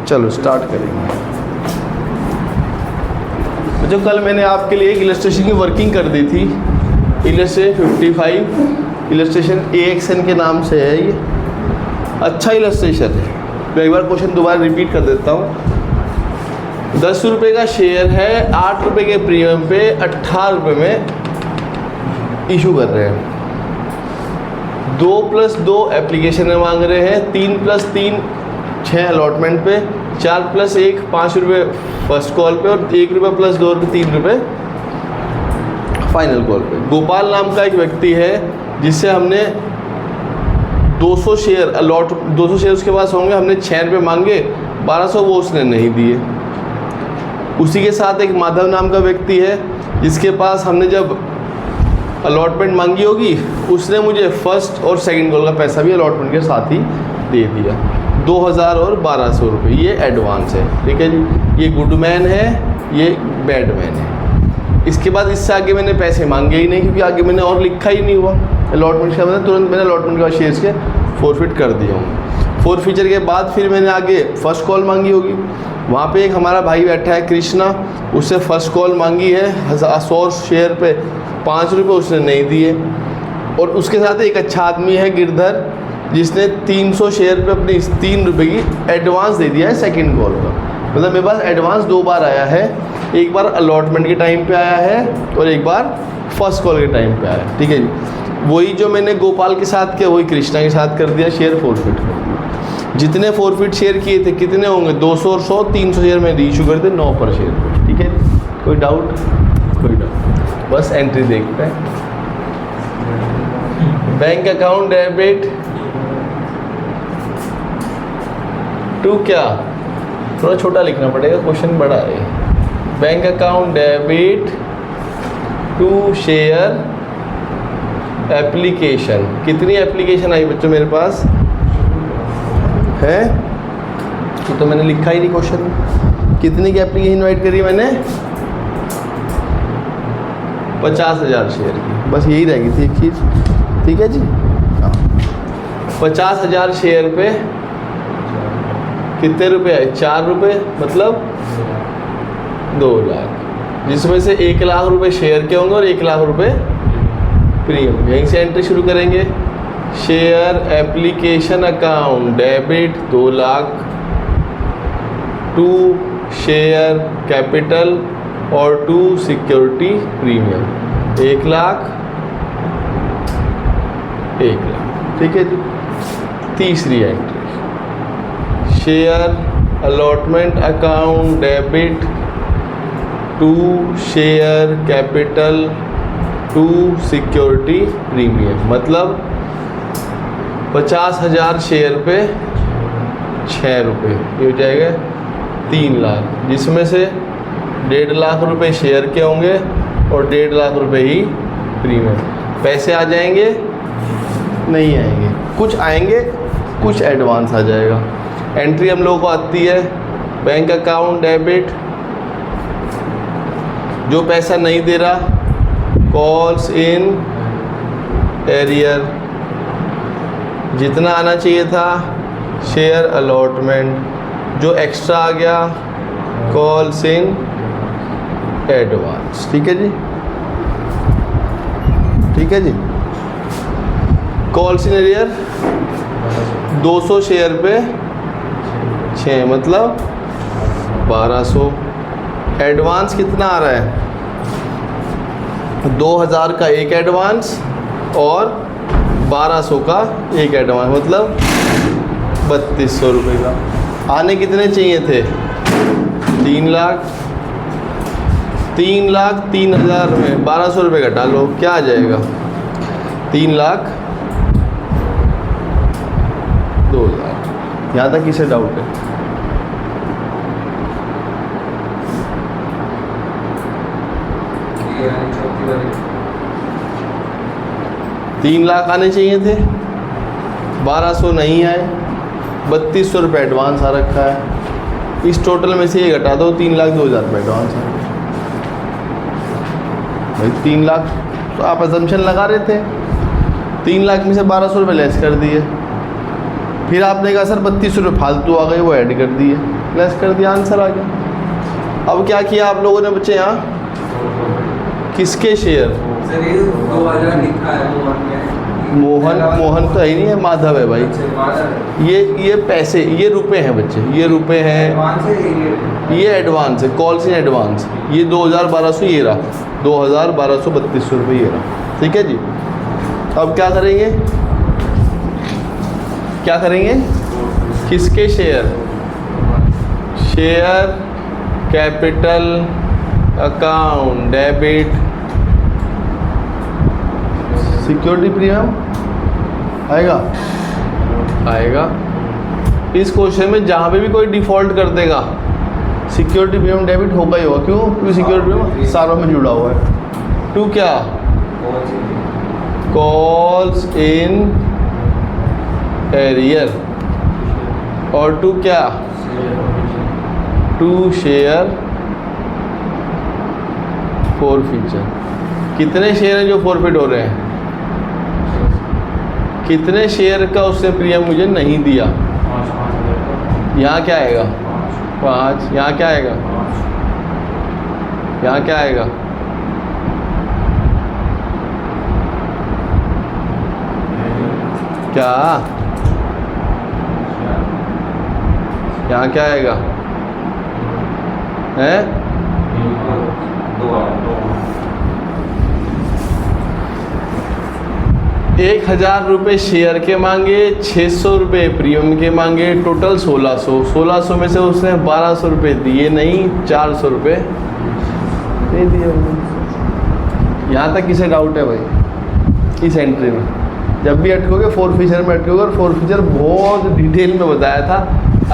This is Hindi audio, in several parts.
चलो स्टार्ट करेंगे। जो कल मैंने आपके लिए एक इलस्ट्रेशन की वर्किंग कर दी थी, इलस्ट्रेशन 55 इलस्ट्रेशन AXN के नाम से है। ये अच्छा इलस्ट्रेशन है। मैं एक बार क्वेश्चन दोबारा रिपीट कर देता हूँ। 10 रुपये का शेयर है, 8 रुपये के प्रीमियम पे 18 रुपये में इशू कर रहे हैं। 2+2 एप्लीकेशन में मांग रहे हैं, 3+3 6 अलॉटमेंट पे, 4+1 5 रुपये फर्स्ट कॉल पे और 1 रुपये + 2 रुपये 3 रुपये फाइनल कॉल पे। गोपाल नाम का एक व्यक्ति है जिससे हमने 200 शेयर उसके पास होंगे, हमने 6 रुपये मांगे, 1200 वो उसने नहीं दिए। उसी के साथ एक माधव नाम का व्यक्ति है जिसके पास हमने जब अलॉटमेंट मांगी होगी उसने मुझे फर्स्ट और सेकंड कॉल का पैसा भी अलॉटमेंट के साथ ही दे दिया, 2000 और 1200 रुपये। ये एडवांस है, ठीक है जी। ये गुड मैन है, ये बैड मैन है। इसके बाद इससे आगे मैंने पैसे मांगे ही नहीं क्योंकि आगे मैंने और लिखा ही नहीं हुआ अलॉटमेंट का। मतलब तुरंत मैंने अलॉटमेंट का शेयर्स के फॉरफिट कर दिया हूँ। फॉरफीचर के बाद फिर मैंने आगे फर्स्ट कॉल मांगी होगी, वहाँ पे एक हमारा भाई बैठा है कृष्णा, उससे फर्स्ट कॉल मांगी है 100 शेयर पे 5 रुपये, उसने नहीं दिए। और उसके साथ एक अच्छा आदमी है गिरधर जिसने 300 शेयर पे अपनी 3 रुपये की एडवांस दे दिया है सेकंड कॉल का। मतलब मेरे पास एडवांस 2 बार आया है, एक बार अलॉटमेंट के टाइम पे आया है और एक बार फर्स्ट कॉल के टाइम पे आया है, ठीक है जी। वही जो मैंने गोपाल के साथ किया वही कृष्णा के साथ कर दिया, शेयर फॉरफिट कर दिया। जितने फॉरफिट शेयर किए थे कितने होंगे, 200 और 100 300 शेयर में रीइशू कर दे 9 पर शेयर, ठीक है। कोई डाउट? कोई डाउट? बस एंट्री देखते हैं। बैंक अकाउंट डेबिट टू क्या, थोड़ा छोटा लिखना पड़ेगा, क्वेश्चन बड़ा है। Bank account debit to share application. कितनी एप्लीकेशन आई बच्चों मेरे पास है? तो मैंने लिखा ही नहीं क्वेश्चन। कितनी की एप्लीकेशन इनवाइट करी मैंने? 50,000 शेयर की, बस यही रह गई थी एक चीज़, ठीक है जी। 50,000 शेयर पे कितने रुपए आए? 4 रुपये, मतलब 2 लाख, जिसमें से 1 लाख रुपए शेयर के होंगे और 1 लाख रुपए प्रीमियम। यहीं से एंट्री शुरू करेंगे। Share application account debit 2 lakh to share capital और to security premium 1 lakh 1 lakh, ठीक है जी। तीसरी entry share allotment account debit to share capital to security premium, मतलब 50,000 शेयर पे 6 रुपये, ये हो जाएगा 3 लाख, जिसमें से 1.5 लाख रुपए शेयर के होंगे और 1.5 लाख रुपए ही प्रीमियम। पैसे आ जाएंगे? नहीं आएंगे, कुछ आएंगे, कुछ एडवांस आ जाएगा। एंट्री हम लोगों को आती है बैंक अकाउंट डेबिट, जो पैसा नहीं दे रहा कॉल्स इन एरियर, जितना आना चाहिए था शेयर अलॉटमेंट, जो एक्स्ट्रा आ गया कॉल्स इन एडवांस, ठीक है जी, ठीक है जी। कॉल्स इन एरियर 200 शेयर पे 6, मतलब 1200। एडवांस कितना आ रहा है? 2000 का एक एडवांस और 1200 का एक एडवांस, मतलब 3200 रुपये का। आने कितने चाहिए थे? 3 लाख। 3 लाख 3,000 में 1200 रुपये घटा लो, क्या आ जाएगा? 3 लाख 2,000। यहाँ तक किसे डाउट है? तीन लाख आने चाहिए थे, 1200 नहीं आए, 3200 रुपये एडवांस आ रखा है। इस टोटल में से ये घटा दो, 3,02,000 रुपये एडवांस है। भाई 3 लाख तो आप अजम्पशन लगा रहे थे, 3 लाख में से 1200 रुपये लेस कर दिए, फिर आपने कहा सर 3200 रुपये फालतू आ गए, वो ऐड कर दिए, लेस कर दिया, आंसर आ गया। अब क्या किया आप लोगों ने बच्चे यहाँ, किसके शेयर? सर ये 2000 लिखा है मोहन तो है ही नहीं है, माधव है भाई। ये पैसे, ये रुपए हैं बच्चे, ये रुपए हैं, ये एडवांस है, कॉल्स इन एडवांस। ये 2200 ये रहा, 2232 रुपये ये रहा, ठीक है जी। अब क्या करेंगे, क्या करेंगे, किसके share? Share capital account debit security premium आएगा। इस क्वेश्चन में जहाँ पे भी कोई डिफॉल्ट कर देगा सिक्योरिटी प्रीमियम डेबिट होगा ही होगा। क्यों? क्योंकि सिक्योरिटी प्रीमियम सारों में जुड़ा हुआ है। टू क्या? Calls in arrear. और टू क्या? To share forfeiture. कितने शेयर हैं जो फॉरफिट हो रहे हैं? कितने शेयर का उसने प्रीमियम मुझे नहीं दिया? यहाँ क्या आएगा? 5। यहाँ क्या आएगा? यहाँ क्या आएगा? क्या? यहाँ क्या आएगा? है 1000 रुपये शेयर के मांगे, 600 रुपये प्रीमियम के मांगे, टोटल 1600। 1600 में से उसने 1200 रुपये दिए नहीं, 400 रुपये दे दिए। यहाँ तक किसे डाउट है भाई इस एंट्री में? जब भी अटकोगे फॉरफीचर में अटकोगे, और फॉरफीचर बहुत डिटेल में बताया था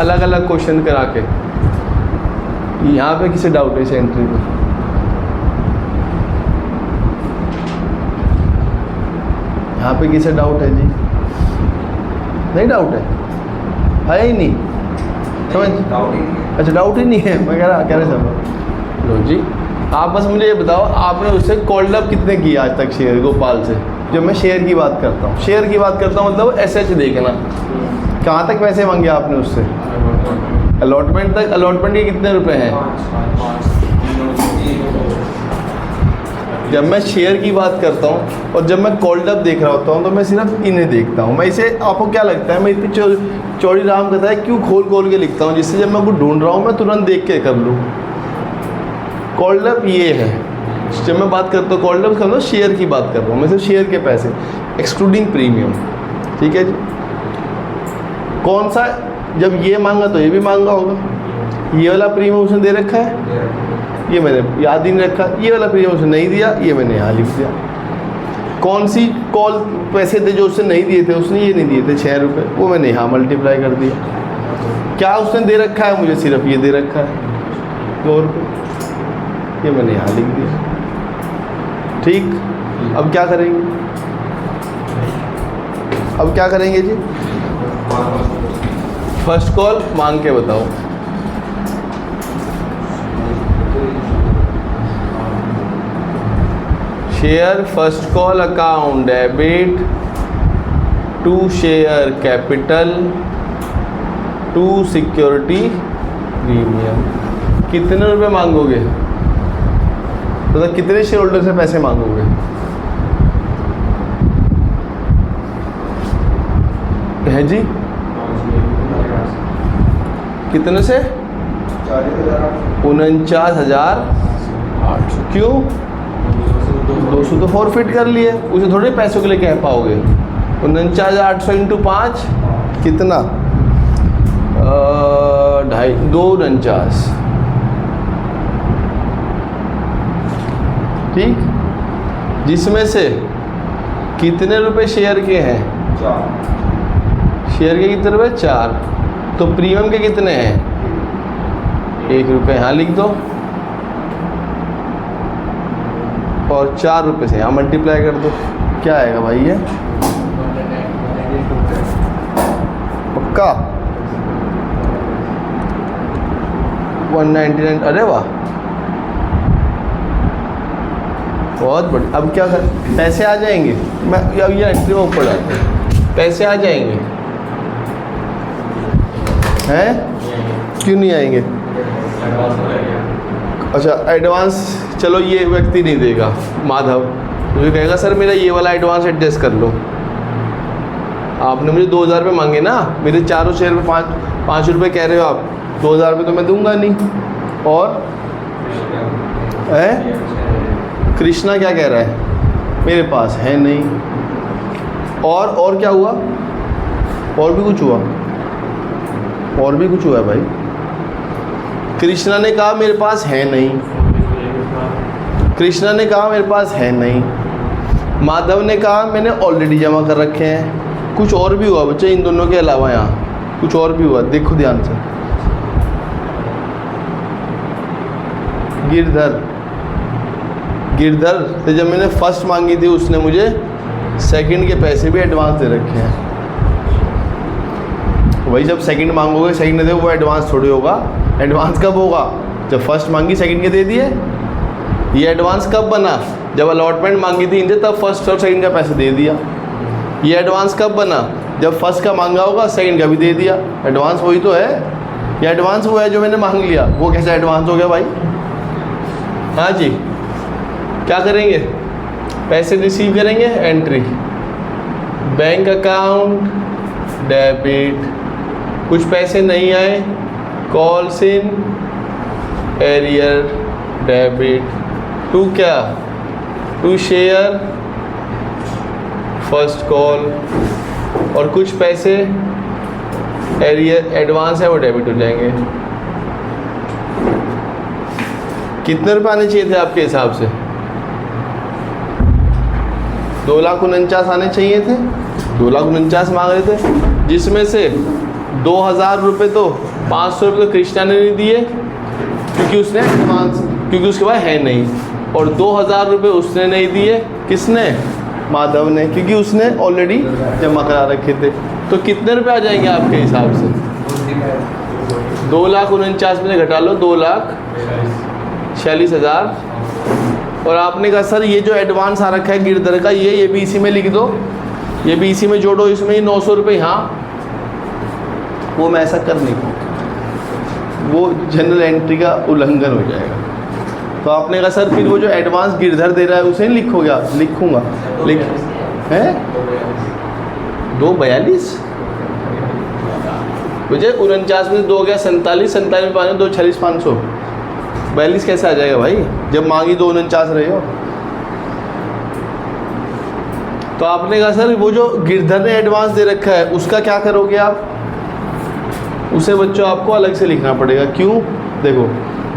अलग अलग क्वेश्चन करा के। यहाँ पे किसे डाउट है इस एंट्री में? यहाँ पे किसे डाउट है जी? नहीं डाउट है ही नहीं, समझ? अच्छा डाउट ही नहीं है, मैं कह रहा समझ लो जी। आप बस मुझे ये बताओ, आपने उससे कॉल्ड अप कितने किए आज तक शेयर गोपाल से? जब मैं शेयर की बात करता हूँ, शेयर की बात करता हूँ मतलब एसएच देखना, कहाँ तक पैसे मांगे आपने उससे? अलॉटमेंट तक। अलॉटमेंट के कितने रुपए हैं? जब मैं शेयर की बात करता हूँ और जब मैं कॉल्ड अप देख रहा होता हूँ तो मैं सिर्फ इन्हें देखता हूँ। मैं इसे, आपको क्या लगता है मैं इतनी चौड़ी राम कथा है क्यों खोल खोल के लिखता हूँ? जिससे जब मैं कुछ ढूंढ रहा हूँ मैं तुरंत देख के कर लूँ। कॉल्ड अप ये है, जब मैं बात करता हूँ कॉल्ड अप कर लो, शेयर की बात कर रहा हूँ मैं, सिर्फ शेयर के पैसे एक्सक्लूडिंग प्रीमियम, ठीक है जी। कौन सा? जब ये मांगा तो ये भी मांगा होगा। ये वाला प्रीमियम उसने दे रखा है, ये मैंने याद ही नहीं रखा। ये वाला प्रीमियम उसने नहीं दिया, ये मैंने यहाँ लिख दिया। कौन सी कॉल पैसे थे जो उसने नहीं दिए थे? उसने ये नहीं दिए थे 6 रुपये, वो मैंने यहाँ मल्टीप्लाई कर दिया। क्या उसने दे रखा है मुझे? सिर्फ ये दे रखा है 2 रुपये, ये मैंने यहाँ लिख दिया, ठीक। अब क्या करेंगे? अब क्या करेंगे जी? फर्स्ट कॉल मांग के बताओ। Share first call account debit to share capital to security premium. कितने रुपए मांगोगे? मतलब कितने शेयर होल्डर से पैसे मांगोगे? है जी? कितने से? 49,800। क्यों? 200 तो फॉरफिट कर लिए, उसे थोड़े पैसों के लिए कह पाओगे। 49,800 इंटू 5 कितना? 249, ठीक। जिसमें से कितने रुपए शेयर के हैं? 4। शेयर के कितने रुपए? 4। तो प्रीमियम के कितने हैं? 1 रुपये यहाँ लिख दो और 4 रुपये से यहाँ मल्टीप्लाई कर दो। क्या आएगा भाई ये? पक्का 199। अरे वाह, बहुत बढ़िया। अब क्या कर, पैसे आ जाएंगे। मैं अब ये एंट्री में ऊपर जाते हैं, पैसे आ जाएंगे हैं। क्यों नहीं आएंगे? अच्छा एडवांस, चलो ये व्यक्ति नहीं देगा माधव, मुझे कहेगा सर मेरा ये वाला एडवांस एडजस्ट कर लो। आपने मुझे 2000 रुपये मांगे ना, मेरे चारों शेयर में 5 रुपये कह रहे हो आप, 2000 रुपये तो मैं दूंगा नहीं। और है कृष्णा क्या कह रहा है, मेरे पास है नहीं। और क्या हुआ? और भी कुछ हुआ? और भी कुछ हुआ है भाई। कृष्णा ने कहा मेरे पास है नहीं, कृष्णा ने कहा मेरे पास है नहीं, माधव ने कहा मैंने ऑलरेडी जमा कर रखे हैं। कुछ और भी हुआ बच्चे इन दोनों के अलावा, यहाँ कुछ और भी हुआ, देखो ध्यान से। गिरधर से जब मैंने फर्स्ट मांगी थी उसने मुझे सेकंड के पैसे भी एडवांस दे रखे हैं। वही जब सेकंड मांगोगे सेकंड दे, वो एडवांस थोड़ी होगा। एडवांस कब होगा? जब फर्स्ट मांगी सेकंड के दे दिए। ये एडवांस कब बना? जब अलॉटमेंट मांगी थी इनसे तब फर्स्ट और सेकंड का पैसे दे दिया। ये एडवांस कब बना? जब फर्स्ट का मांगा होगा सेकंड का भी दे दिया। एडवांस वही तो है। ये एडवांस वो है जो मैंने मांग लिया, वो कैसा एडवांस हो गया भाई? हाँ जी, क्या करेंगे? पैसे रिसीव करेंगे, एंट्री बैंक अकाउंट डेबिट, कुछ पैसे नहीं आए, calls in arrear debit, to क्या? टू शेयर फर्स्ट कॉल, और कुछ पैसे एरियर एडवांस है वो डेबिट हो जाएंगे। कितने रुपए आने चाहिए थे आपके हिसाब से? 2,49,000 आने चाहिए थे। 2,49,000 मांग रहे थे, जिसमें से 2,000 रुपये तो 500 रुपये तो कृष्णा ने नहीं दिए क्योंकि उसने एडवांस, क्योंकि उसके पास है नहीं, और 2,000 रुपये उसने नहीं दिए। किसने? माधव ने, क्योंकि उसने ऑलरेडी जमा करा रखे थे। तो कितने रुपये आ जाएंगे आपके हिसाब से? 2,49,000 में से घटा लो 2,46,000। और आपने कहा सर ये जो एडवांस आ रखा है गिरधर का, ये भी इसी में लिख दो, ये भी इसी में जोड़ो, इसमें ही 900 रुपये। हाँ, वो मैं ऐसा कर नहीं पाऊँ, वो जनरल एंट्री का उल्लंघन हो जाएगा। तो आपने कहा सर फिर वो जो एडवांस गिरधर दे रहा है उसे नहीं लिखोगे आप? लिखूँगा। लिख है 2,42 मुझे 49 में 2 गया 47, 47 में 5 2 46 500 42 कैसे आ जाएगा भाई जब मांगी 2,49 रहे हो? तो आपने कहा सर वो जो गिरधर ने एडवांस दे रखा है उसका क्या करोगे आप? उसे बच्चों आपको अलग से लिखना पड़ेगा। क्यों? देखो,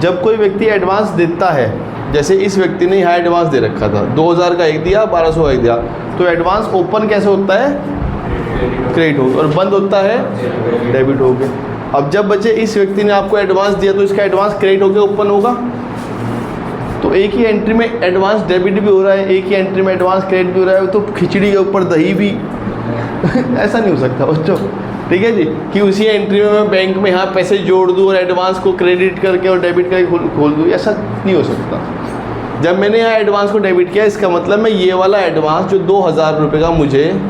जब कोई व्यक्ति एडवांस देता है, जैसे इस व्यक्ति ने यहाँ एडवांस दे रखा था, 2,000 का एक दिया, 1,200 का एक दिया, तो एडवांस ओपन कैसे होता है? क्रेडिट हो, और बंद होता है डेबिट हो गया। अब जब बच्चे इस व्यक्ति ने आपको एडवांस दिया तो इसका एडवांस क्रेडिट होकर ओपन होगा। तो एक ही एंट्री में एडवांस डेबिट भी हो रहा है, एक ही एंट्री में एडवांस क्रेडिट भी हो रहा है, तो खिचड़ी के ऊपर दही भी ऐसा नहीं हो सकता बच्चों, ठीक है जी, कि उसी एंट्री में मैं बैंक में यहाँ पैसे जोड़ दूँ और एडवांस को क्रेडिट करके और डेबिट करके खोल दूँ, ऐसा नहीं हो सकता। जब मैंने यहाँ एडवांस को डेबिट किया, इसका मतलब मैं ये वाला एडवांस जो 2,000 रुपये का मुझे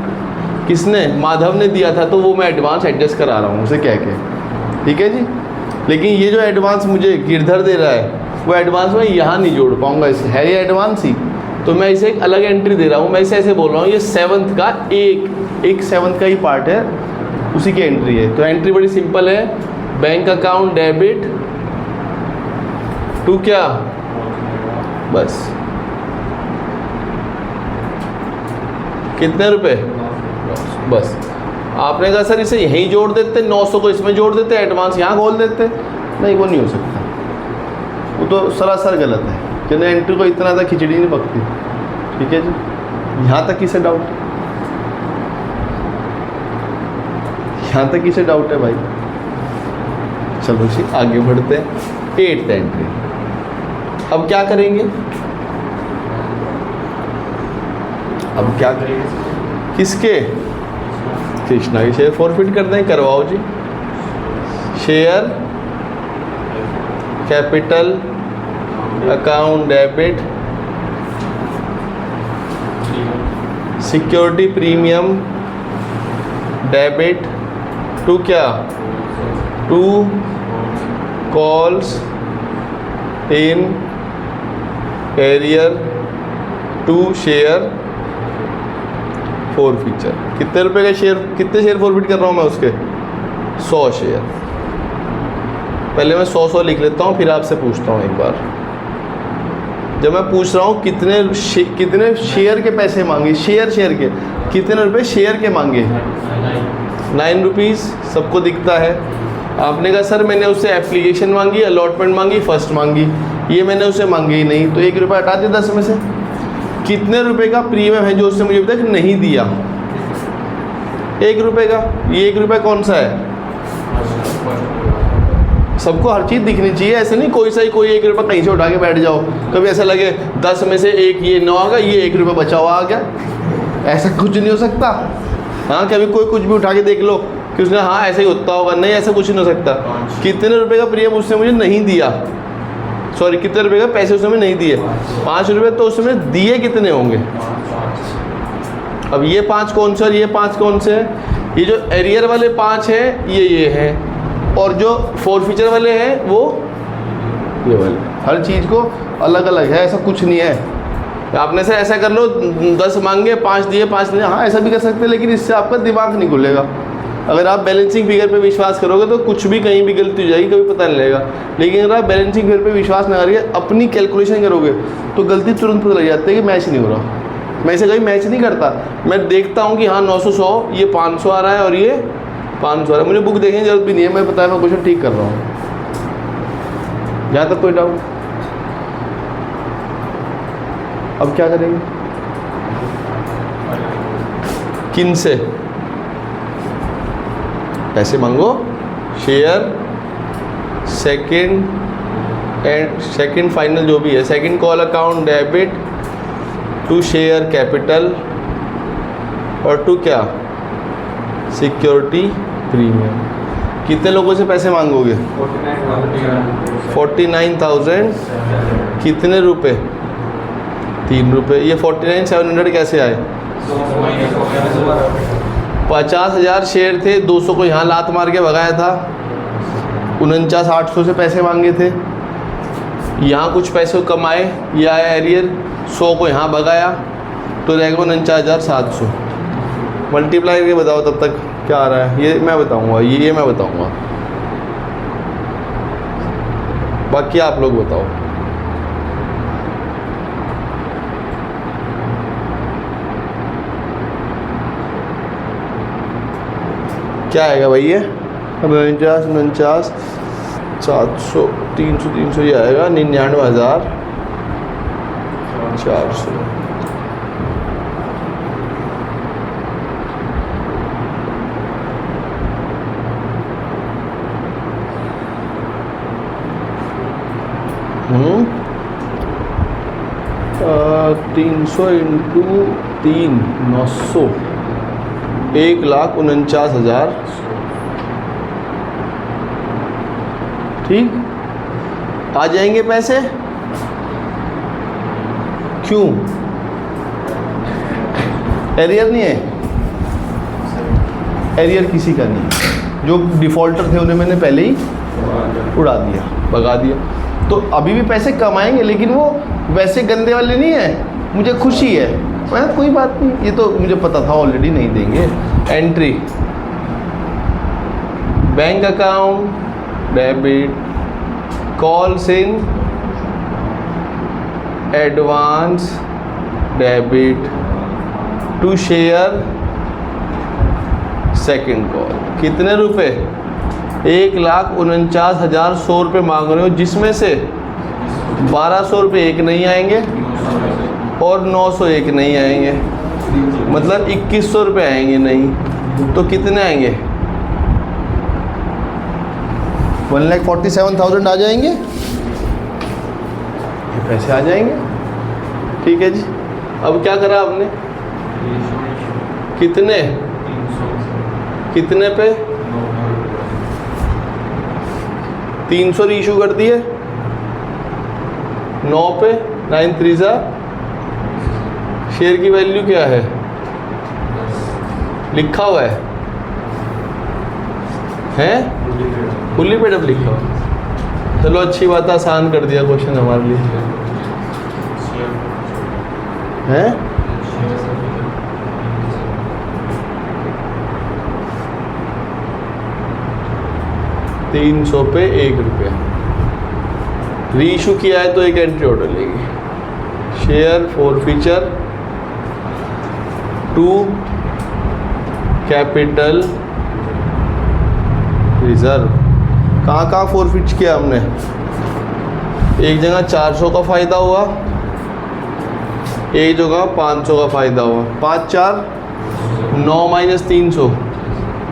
किसने, माधव ने दिया था, तो वो मैं एडवांस एडजस्ट करा रहा हूँ उसे कह के, ठीक है जी। लेकिन ये जो एडवांस मुझे गिरधर दे रहा है वो एडवांस मैं यहाँ नहीं जोड़ पाऊँगा, इसे है ये एडवांस ही, तो मैं इसे एक अलग एंट्री दे रहा हूँ। मैं इसे ऐसे बोल रहा हूँ, ये 7th का एक 7th का ही पार्ट है, उसी की एंट्री है। तो एंट्री बड़ी सिंपल है, बैंक अकाउंट डेबिट टू क्या, बस कितने रुपए, बस। आपने कहा सर इसे यहीं जोड़ देते, 900 को इसमें जोड़ देते, एडवांस यहाँ खोल देते, नहीं वो नहीं हो सकता, वो तो सरासर गलत है। जनरल एंट्री को इतना ज़्यादा खिचड़ी नहीं पकती, ठीक है जी। यहाँ तक किसे डाउट, यहाँ तक किसे डाउट है भाई? चलो जी आगे बढ़ते हैं। 8th एंट्री, अब क्या करेंगे? अब क्या करेंगे? किसके? कृष्णा के शेयर फॉरफिट कर दें, करवाओ जी। Share capital account debit security premium debit to क्या, to calls in arrear to share forfeiture. कितने रुपए का शेयर, कितने शेयर फॉरफिट कर रहा हूँ मैं उसके? 100 शेयर। पहले मैं 100 लिख लेता हूँ, फिर आपसे पूछता हूँ एक बार। जब मैं पूछ रहा हूँ कितने शेयर के पैसे मांगे, शेयर के कितने रुपए शेयर के मांगे? 9 रुपीज़। सबको दिखता है। आपने कहा सर मैंने उससे एप्लीकेशन मांगी, अलॉटमेंट मांगी, फर्स्ट मांगी, ये मैंने उससे मांगी ही नहीं, तो 1 रुपये हटा दिया 10 में से। कितने रुपए का प्रीमियम है जो उसने मुझे अभी तक नहीं दिया? 1 रुपये का। ये 1 रुपये कौन सा है? सबको हर चीज़ दिखनी चाहिए, ऐसे नहीं कोई सा ही कोई 1 रुपये कहीं से उठा के बैठ जाओ। कभी ऐसा लगे 10 में से 1 ये 9 आ गया, ये 1 रुपये बचा हुआ आ गया, ऐसा कुछ नहीं हो सकता। हाँ, कभी कोई कुछ भी उठा के देख लो कि उसने हाँ ऐसे ही होता होगा, नहीं ऐसा कुछ नहीं हो सकता। कितने रुपए का प्रीमियम उसने मुझे नहीं दिया, सॉरी कितने रुपए का पैसे उसने नहीं दिए? 5 रुपये। तो उसने दिए कितने होंगे? अब ये 5 कौन से और ये 5 कौन से हैं? ये जो एरियर वाले 5 हैं ये हैं, और जो फॉरफीचर वाले हैं वो ये वाले। हर चीज़ को अलग अलग है, ऐसा कुछ नहीं है। आपने से ऐसा कर लो 10 मांगे 5 दिए 5 दिए, हाँ ऐसा भी कर सकते हैं, लेकिन इससे आपका दिमाग नहीं खुलेगा। अगर आप बैलेंसिंग फिगर पे विश्वास करोगे तो कुछ भी कहीं भी गलती हो जाएगी, कभी पता नहीं लगेगा। लेकिन अगर आप बैलेंसिंग फिगर पे विश्वास ना करके अपनी कैलकुलेशन करोगे तो गलती तुरंत पता लग जाती है कि मैच नहीं हो रहा। मैं इसे कभी मैच नहीं करता, मैं देखता हूँ कि हाँ 900 ये 500 आ रहा है और ये 500 आ रहा है। मुझे बुक देखने की जरूरत भी नहीं है, मैं पता है मैं क्वेश्चन ठीक कर रहा हूँ। यहाँ तक कोई डाउट? अब क्या करेंगे? किन से पैसे मांगो? शेयर सेकंड फाइनल जो भी है, second call account debit to share capital और टू क्या? Security premium. कितने लोगों से पैसे मांगोगे? 49,000। कितने रुपए? 3 रुपये। ये 49,700 कैसे आए? 50,000 शेयर थे, 200 को यहाँ लात मार के भगाया था, 49,800 से पैसे मांगे थे, यहाँ कुछ पैसे कमाए, ये आया एरियर, 100 को यहाँ भगाया, तो रहेगा 49,700। मल्टीप्लाई करके बताओ तब तक क्या आ रहा है, ये मैं बताऊँगा, ये मैं बताऊँगा, बाकी आप लोग बताओ। क्या आएगा भाई? ये 49,700 300 ये आएगा 99,400। हम्म 300 इंटू 3 900 1,49,000। ठीक आ जाएंगे पैसे। क्यों? एरियर नहीं है, एरियर किसी का नहीं है। जो डिफ़ॉल्टर थे उन्हें मैंने पहले ही उड़ा दिया, भगा दिया। तो अभी भी पैसे कमाएंगे, लेकिन वो वैसे गंदे वाले नहीं है। मुझे खुशी है, मैं कोई बात नहीं, ये तो मुझे पता था ऑलरेडी नहीं देंगे। Entry bank account debit calls in advance debit to share second call. कितने रुपए? 1,49,100 रुपये मांग रहे हो, जिसमें से 1,200 रुपये एक नहीं आएंगे और 901 नहीं आएंगे, मतलब 2,100 रुपये आएंगे नहीं। तो कितने आएंगे? 1,47,000 आ जाएंगे, ये पैसे आ जाएंगे। ठीक है जी। अब क्या करा आपने? कितने कितने पे? 300 इशू कर दिए 9 पे, 9 3 शेयर की वैल्यू क्या है? लिखा हुआ है फुल्ली पेड अप लिखा हुआ। चलो अच्छी बात है, आसान कर दिया क्वेश्चन हमारे लिए है। 300 पे 1 रुपया री इशू किया है तो एक एंट्री ऑर्डर लेगी। Share forfeiture to capital reserve. कहाँ कहाँ फॉरफिट किया हमने? एक जगह 400 का फ़ायदा हुआ, एक जगह 500 का फ़ायदा हुआ। 5 4 9 माइनस 300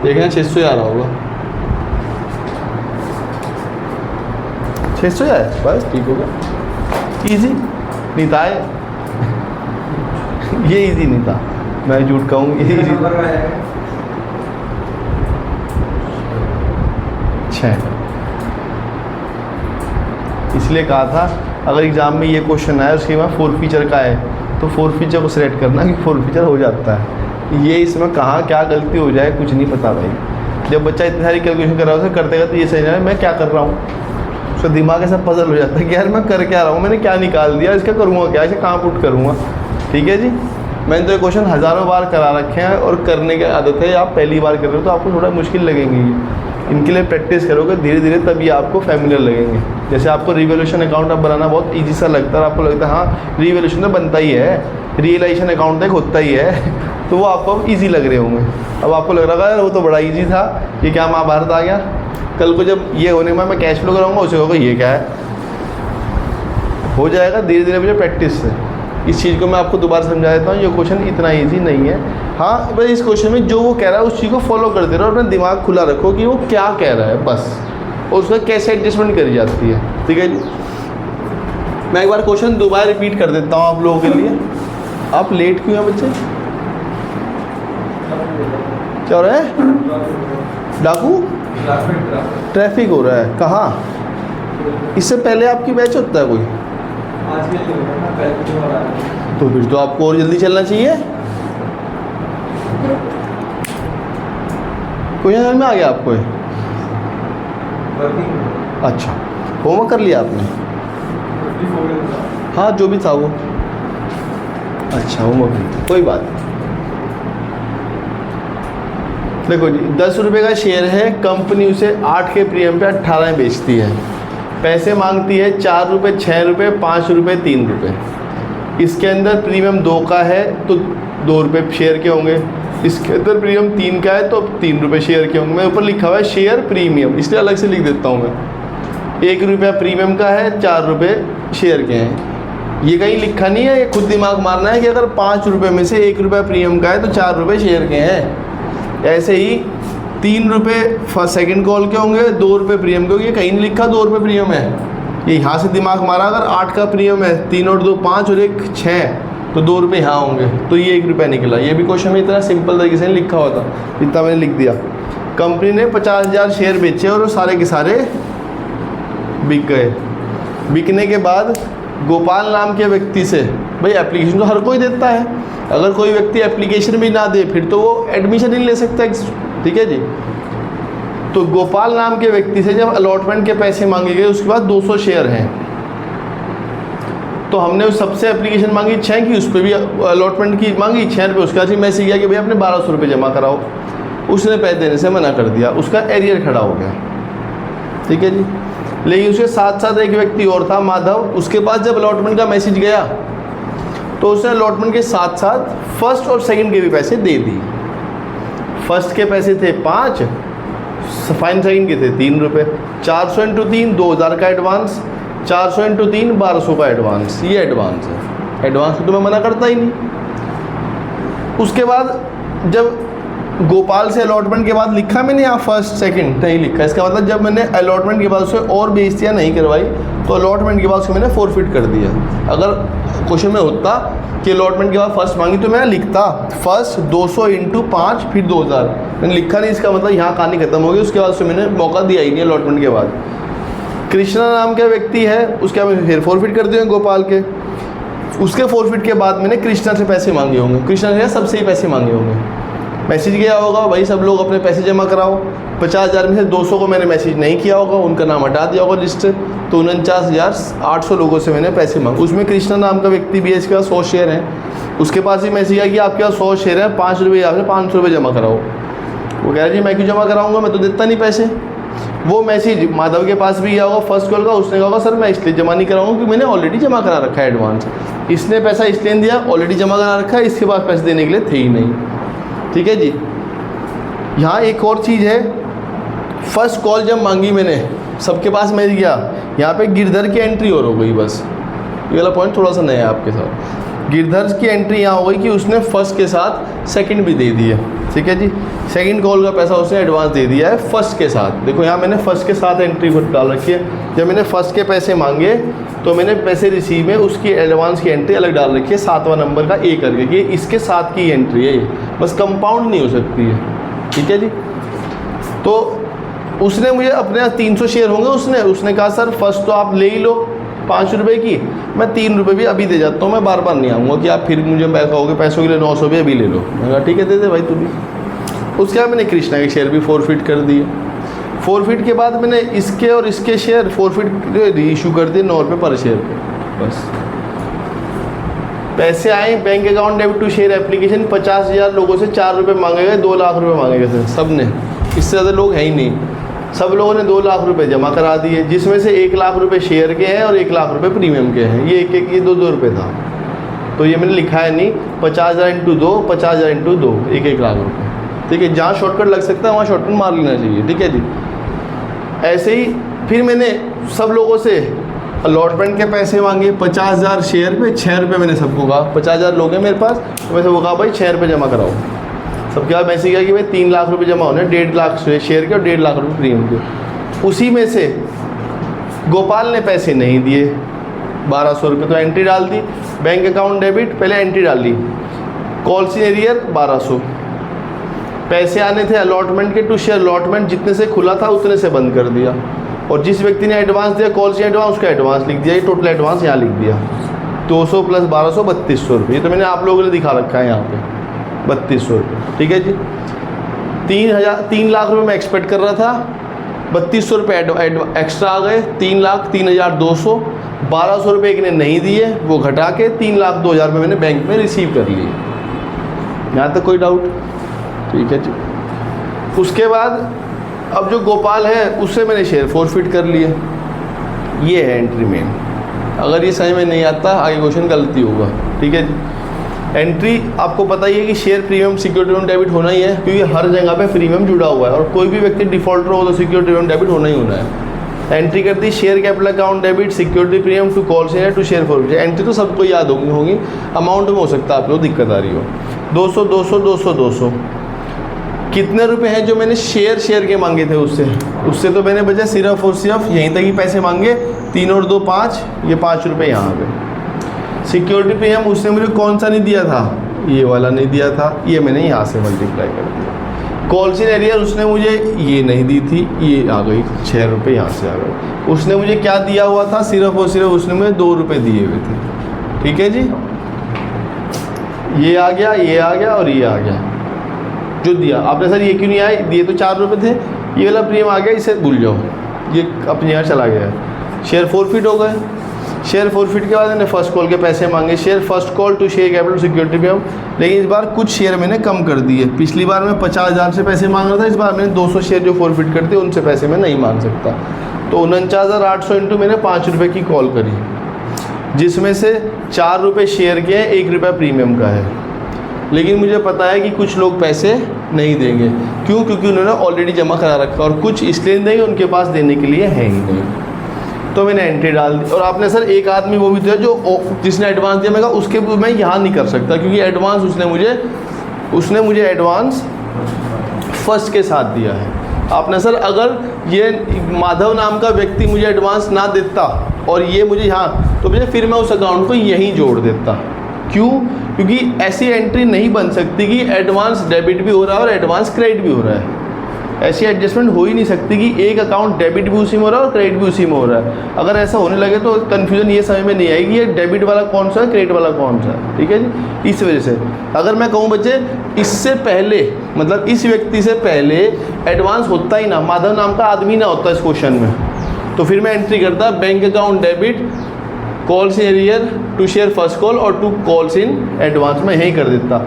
देखें 600 आ रहा होगा। 600 आया बस ठीक होगा। इजी नहीं था ये इजी नहीं था, मैं झूठ कहूँ ये इजी था। 6 इसलिए कहा था अगर एग्ज़ाम में ये क्वेश्चन आया उसके बाद फॉरफीचर का है तो फॉरफीचर को सिलेक्ट करना कि फॉरफीचर हो जाता है। ये इसमें कहाँ क्या गलती हो जाए कुछ नहीं पता भाई। जब बच्चा इतनी सारी कैलकुलेशन कर रहा है उसे करते करते ये सही है मैं क्या कर रहा हूँ, उसका दिमाग ऐसा पजल हो जाता है कि यार मैं कर क्या रहा हूँ, मैंने क्या निकाल दिया, इसका करूँगा क्या, इसे कहाँ पुट करूँगा। ठीक है जी, मैंने तो ये क्वेश्चन हज़ारों बार करा रखे हैं और करने की आदत है। आप पहली बार कर रहे हो तो आपको थोड़ा मुश्किल लगेंगे, इनके लिए प्रैक्टिस करोगे धीरे धीरे तभी आपको फैमिलियर लगेंगे। जैसे आपको रिवैल्यूएशन अकाउंट अब बनाना बहुत इजी सा लगता है, आपको लगता है हाँ रिवैल्यूएशन तो बनता ही है, रियलाइजेशन अकाउंट तक होता ही है तो वो आपको अब ईजी लग रहे होंगे। अब आपको लग रहा है वो तो बड़ा ईजी था, ये क्या महाभारत आ गया। कल को जब ये होने में मैं कैश फ्लो कराऊंगा उसे होगा ये क्या है, हो जाएगा धीरे धीरे मुझे प्रैक्टिस से। इस चीज़ को मैं आपको दोबारा समझा देता हूँ, ये क्वेश्चन इतना ईजी नहीं है। हाँ बस इस क्वेश्चन में जो वो कह रहा है उस चीज़ को फॉलो करते रहो, अपना दिमाग खुला रखो कि वो क्या कह रहा है बस, और उसका कैसे एडजस्टमेंट करी जाती है। ठीक है जी, मैं एक बार क्वेश्चन दोबारा रिपीट कर देता हूँ आप लोगों के लिए। आप लेट क्यों हैं बच्चे, क्या हो रहा है? डाकू ट्रैफिक हो रहा है कहाँ? इससे पहले आपकी बैच होता है कोई? तो फिर तो आपको और जल्दी चलना चाहिए। कोई समझ में आ गया आपको? अच्छा होमवर्क कर लिया आपने? हाँ जो भी था वो। अच्छा होमवर्क कोई बात नहीं। देखो जी 10 रुपये का शेयर है, कंपनी उसे 8 के प्रीमियम पे 18 में बेचती है, पैसे मांगती है 4 रुपये 6 रुपये 5 रुपये 3 रुपये। इसके अंदर प्रीमियम 2 का है तो 2 रुपये शेयर के होंगे, इसके अंदर प्रीमियम 3 का है तो 3 रुपये शेयर के होंगे। मैं ऊपर लिखा हुआ है शेयर प्रीमियम, इसलिए अलग से लिख देता हूँ मैं। 1 रुपया प्रीमियम का है, 4 रुपये शेयर के हैं। ये कहीं लिखा नहीं है, ये खुद दिमाग मारना है कि अगर 5 रुपये में से 1 रुपया प्रीमियम का है तो 4 रुपये शेयर के हैं। ऐसे ही 3 रुपये फर्स्ट सेकंड कॉल के होंगे, 2 रुपये प्रीमियम के होंगे। कहीं नहीं लिखा 2 रुपये प्रीमियम है, ये यहाँ से दिमाग मारा। अगर 8 का प्रीमियम है, 3 और 2 5 और 1 6 तो 2 रुपये यहाँ होंगे, तो ये 1 रुपया निकला। ये भी क्वेश्चन में इतना सिंपल तरीके से नहीं लिखा हुआ था, इतना मैंने लिख दिया। कंपनी ने 50,000 शेयर बेचे और वो सारे के सारे बिक गए। बिकने के बाद गोपाल नाम के व्यक्ति से, भाई एप्लीकेशन तो हर कोई देता है, अगर कोई व्यक्ति एप्लीकेशन भी ना दे फिर तो वो एडमिशन ही ले सकता है। ठीक है जी, तो गोपाल नाम के व्यक्ति से जब अलॉटमेंट के पैसे मांगे गए उसके बाद 200 शेयर हैं, तो हमने उस सबसे एप्लीकेशन मांगी 6 की, उस पर भी अलॉटमेंट की मांगी 6 रुपये। उसके बाद ही मैसेज किया कि भाई अपने 1200 रुपये जमा कराओ, उसने पैसे देने से मना कर दिया, उसका एरियर खड़ा हो गया। ठीक है जी, लेकिन उसके साथ साथ एक व्यक्ति और था माधव, उसके पास जब अलॉटमेंट का मैसेज गया तो उसने अलॉटमेंट के साथ साथ फर्स्ट और सेकंड के भी पैसे दे दिए। फर्स्ट के पैसे थे 5, फाइन सेकंड के थे 3 रुपये। 400 इंटू 3 2000 का एडवांस, 400 इंटू 3 1200 का एडवांस, ये एडवांस है। एडवांस तो मैं मना करता ही नहीं। उसके बाद जब गोपाल से अलॉटमेंट के बाद लिखा मैंने यहाँ फर्स्ट सेकंड नहीं लिखा, इसका मतलब जब मैंने अलॉटमेंट के बाद उसे और बेइज्जतियाँ नहीं करवाई तो अलॉटमेंट के बाद उसको मैंने फॉरफिट कर दिया। अगर क्वेश्चन में होता कि अलॉटमेंट के बाद फर्स्ट मांगी तो मैं लिखता फर्स्ट 200 इंटू 5 फिर 2000, मैंने लिखा नहीं, इसका मतलब यहाँ कहानी खत्म हो गई। उसके बाद उससे मैंने मौका दिया ही नहीं अलॉटमेंट के बाद। कृष्णा नाम का व्यक्ति है, उसके बाद फिर फॉरफिट कर दिए गोपाल के। उसके फॉरफिट के बाद मैंने कृष्णा से पैसे मांगे होंगे, कृष्णा से सबसे ही पैसे मांगे होंगे। मैसेज गया होगा भाई सब लोग अपने पैसे जमा कराओ, 50,000 में से 200 को मैंने मैसेज नहीं किया होगा, उनका नाम हटा दिया होगा लिस्ट से, तो 49,800 लोगों से मैंने पैसे मांगे। उसमें कृष्णा नाम का व्यक्ति भी है, इसके पास 100 शेयर हैं, उसके पास ही मैसेज आया कि आपके पास 100 शेयर है, 5 रुपये आपने 500 रुपये जमा कराओ। वो कह रहे जी मैं क्यों जमा कराऊंगा, मैं तो देता नहीं पैसे। वो मैसेज माधव के पास भी गया होगा फर्स्ट कॉल का, उसने कहा होगा सर मैं इसलिए जमा नहीं कराऊंगा क्योंकि मैंने ऑलरेडी जमा करा रखा है एडवांस। इसने पैसा इसलिए दिया, ऑलरेडी जमा करा रखा है, इसके पास पैसे देने के लिए थे ही नहीं। ठीक है जी। यहाँ एक और चीज़ है, फर्स्ट कॉल जब मांगी मैंने सबके पास मैं गया, यहाँ पे गिरधर की एंट्री और हो गई, बस ये वाला पॉइंट थोड़ा सा नया है आपके साथ। गिरधर की एंट्री यहाँ हो गई कि उसने फर्स्ट के साथ सेकंड भी दे दिए। ठीक है जी, सेकंड कॉल का पैसा उसने एडवांस दे दिया है फर्स्ट के साथ। देखो यहाँ मैंने फर्स्ट के साथ एंट्री डाल रखी है, जब मैंने फर्स्ट के पैसे मांगे तो मैंने पैसे रिसीव में उसकी एडवांस की एंट्री अलग डाल रखी है, 7वां नंबर का ए करके, कि इसके साथ की एंट्री है ये, बस कंपाउंड नहीं हो सकती है। ठीक है जी। तो उसने मुझे अपने 300 शेयर होंगे, उसने कहा सर फर्स्ट तो आप ले ही लो 5 रुपये की, मैं 3 रुपये भी अभी दे जाता हूँ, मैं बार बार नहीं आऊँगा कि आप फिर मुझे कहोगे पैसों के लिए 900 भी अभी ले लो। मैंने कहा ठीक है दे दे भाई तू भी। उसके बाद मैंने कृष्णा के शेयर भी फॉरफिट कर दिए। फॉरफिट के बाद मैंने इसके और इसके शेयर फॉरफिट इशू कर दिए 9 रुपये पर शेयर पे। बस पैसे आए bank account debit to share application, 50,000 लोगों से 4 रुपये मांगे गए, 2 लाख रुपये मांगे गए थे सब ने, इससे ज़्यादा लोग हैं ही नहीं। सब लोगों ने 2 लाख रुपए जमा करा दिए, जिसमें से 1 लाख रुपए शेयर के हैं और 1 लाख रुपए प्रीमियम के हैं। ये एक ये 2 रुपये था, तो ये मैंने लिखा है नहीं, 50,000 इंटू 2, 50,000 इंटू 2, 1 लाख रुपये। ठीक है, जहाँ शॉर्टकट लग सकता है वहाँ शॉर्टकट मार लेना चाहिए। ठीक है जी। ऐसे ही फिर मैंने सब लोगों से अलॉटमेंट के पैसे मांगे, 50,000 शेयर पे 6 रुपये मैंने सबको कहा, 50,000 लोग हैं मेरे पास, तो मैं सबको कहा भाई 6 रुपये जमा कराओ। सबके बाद मैसेज किया कि भाई 3 लाख रुपए जमा होने, 1.5 लाख शेयर के और 1.5 लाख रुपए प्रीमियम के। उसी में से गोपाल ने पैसे नहीं दिए, 1200 रुपये, तो एंट्री डाल दी बैंक अकाउंट डेबिट, पहले एंट्री डाल दी कॉल्स इन एरियर 1200। पैसे आने थे अलॉटमेंट के टू शेयर, अलॉटमेंट जितने से खुला था उतने से बंद कर दिया, और जिस व्यक्ति ने एडवांस दिया कॉल्स इन एडवांस, उसका एडवांस लिख दिया, ये टोटल एडवांस यहाँ लिख दिया 200 प्लस 1200 3200 रुपये। ये तो मैंने आप लोगों ने दिखा रखा है यहाँ पे 3200 रुपये। ठीक है जी। 3 लाख रुपए मैं एक्सपेक्ट कर रहा था, 3200 रुपये एक्स्ट्रा आ गए, 3 लाख 3,200, 1200 रुपये एक ने नहीं दिए, वो घटा के 3,02,000 रुपये मैंने बैंक में रिसीव कर लिए। यहाँ तक कोई डाउट? ठीक है जी। उसके बाद अब जो गोपाल है उससे मैंने शेयर फॉरफिट कर लिए। ये है एंट्री मेन। अगर ये समझ में नहीं आता आगे क्वेश्चन गलती होगा। ठीक है जी। एंट्री आपको पता ही है कि शेयर प्रीमियम सिक्योरिटी डेबिट होना ही है, क्योंकि हर जगह पे प्रीमियम जुड़ा हुआ है और कोई भी व्यक्ति डिफॉल्टर हो तो सिक्योरिटी डेबिट होना ही होना है। एंट्री करती share capital account debit security premium to call share to share forfeit. Entry तो सबको याद होगी, अमाउंट में हो सकता है आप लोग दिक्कत आ रही हो। 200 200 200 200 कितने रुपए हैं जो मैंने शेयर के मांगे थे उससे तो मैंने बचा सिर्फ और सिर्फ यहीं तक ही पैसे मांगे, 3 और 2 5, ये 5 रुपये यहाँ पे। सिक्योरिटी प्रीमियम उसने मुझे कौन सा नहीं दिया था, ये वाला नहीं दिया था, ये मैंने यहाँ से मल्टीप्लाई कर दिया। कॉल्स इन एरियर उसने मुझे ये नहीं दी थी, ये आ गई 6 रुपये यहाँ से आ गए। उसने मुझे क्या दिया हुआ था, सिर्फ और सिर्फ उसने मुझे 2 रुपये दिए हुए थे। ठीक है जी। ये आ गया, ये आ गया और ये आ गया जो दिया आपने। सर ये क्यों नहीं आए, दिए तो 4 रुपये थे, ये वाला प्रीमियम आ गया, इसे भूल जाओ, ये अपने यहाँ चला गया। शेयर फॉरफिट हो गए। शेयर फॉरफिट के बाद मैंने फर्स्ट कॉल के पैसे मांगे, share first call to share capital security premium, लेकिन इस बार कुछ शेयर मैंने कम कर दिए। पिछली बार मैं 50,000 से पैसे मांग रहा था, इस बार मैंने 200 शेयर जो फॉरफिट करते उनसे पैसे मैं नहीं मांग सकता। तो 49,800 इंटू मैंने 5 रुपये की कॉल करी, जिसमें से 4 रुपये शेयर के हैं, 1 रुपया प्रीमियम का है। लेकिन मुझे पता है कि कुछ लोग पैसे नहीं देंगे, क्यों? क्योंकि उन्होंने ऑलरेडी जमा करा रखा, और कुछ इसलिए देंगे उनके पास देने के लिए है ही नहीं। तो मैंने एंट्री डाल दी। और आपने सर एक आदमी वो भी दिया जो जिसने एडवांस दिया, मैं कहा उसके मैं यहाँ नहीं कर सकता, क्योंकि एडवांस उसने मुझे एडवांस फर्स्ट के साथ दिया है। आपने सर अगर ये माधव नाम का व्यक्ति मुझे एडवांस ना देता और ये मुझे यहाँ, तो मुझे फिर मैं उस अकाउंट को यहीं जोड़ देता। क्यों? क्योंकि ऐसी एंट्री नहीं बन सकती कि एडवांस डेबिट भी हो रहा है और एडवांस क्रेडिट भी हो रहा है। ऐसी एडजस्टमेंट हो ही नहीं सकती कि एक अकाउंट डेबिट भी उसी में हो रहा है और क्रेडिट भी उसी में हो रहा है। अगर ऐसा होने लगे तो कन्फ्यूजन ये समझ में नहीं आएगी ये डेबिट वाला कौन सा है, क्रेडिट वाला कौन सा है। ठीक है जी, इस वजह से अगर मैं कहूँ बच्चे इससे पहले मतलब इस व्यक्ति से पहले एडवांस होता ही ना, माधव नाम का आदमी ना होता इस क्वेश्चन में, तो फिर मैं एंट्री करता bank account debit calls in arrear to share first call और टू कॉल्स इन एडवांस, मैं यही कर देता।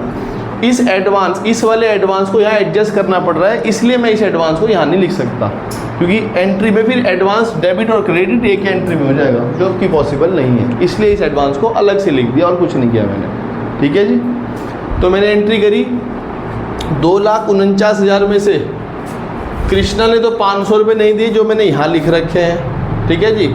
इस एडवांस, इस वाले एडवांस को यहाँ एडजस्ट करना पड़ रहा है, इसलिए मैं इस एडवांस को यहाँ नहीं लिख सकता, क्योंकि एंट्री में फिर एडवांस डेबिट और क्रेडिट एक एंट्री में हो जाएगा, जो कि पॉसिबल नहीं है। इसलिए इस एडवांस को अलग से लिख दिया और कुछ नहीं किया मैंने। ठीक है जी, तो मैंने एंट्री करी 2,49,000 में से कृष्णा ने तो 500 रुपये नहीं दिए जो मैंने यहाँ लिख रखे हैं। ठीक है जी,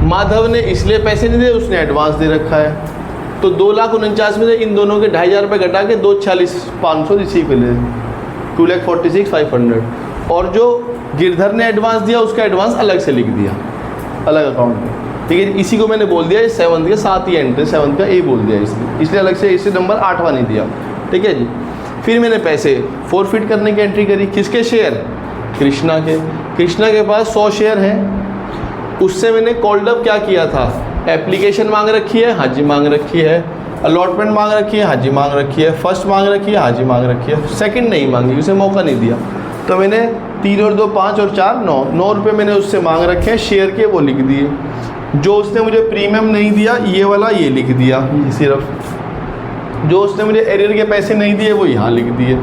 माधव ने इसलिए पैसे नहीं दिए, उसने एडवांस दे रखा है। तो 2,49,000 में से इन दोनों के 2,500 रुपये घटा के 2,46,500 इसी पे ले 2,46,500। और जो गिरधर ने एडवांस दिया उसका एडवांस अलग से लिख दिया, अलग अकाउंट में। ठीक है, इसी को मैंने बोल दिया 7th के साथ ही एंट्री, 7th का ए बोल दिया इसलिए अलग से इसी नंबर 8वां नहीं दिया। ठीक है जी, फिर मैंने पैसे फोरफिट करने की एंट्री करी। किसके शेयर? कृष्णा के। कृष्णा के पास 100 शेयर हैं, उससे मैंने कॉल्ड अप क्या किया था, एप्लीकेशन मांग रखी है, हाँ जी मांग रखी है, अलॉटमेंट मांग रखी है, हाँ जी मांग रखी है, फर्स्ट मांग रखी है, हाँ जी मांग रखी है, सेकंड नहीं मांगी, उसे मौका नहीं दिया। तो मैंने 3 और 2 5 और 4 9 रुपये मैंने उससे मांग रखे हैं शेयर के, वो लिख दिए। जो उसने मुझे प्रीमियम नहीं दिया ये वाला ये लिख दिया सिर्फ। जो उसने मुझे एरियर के पैसे नहीं दिए वो यहाँ लिख दिए।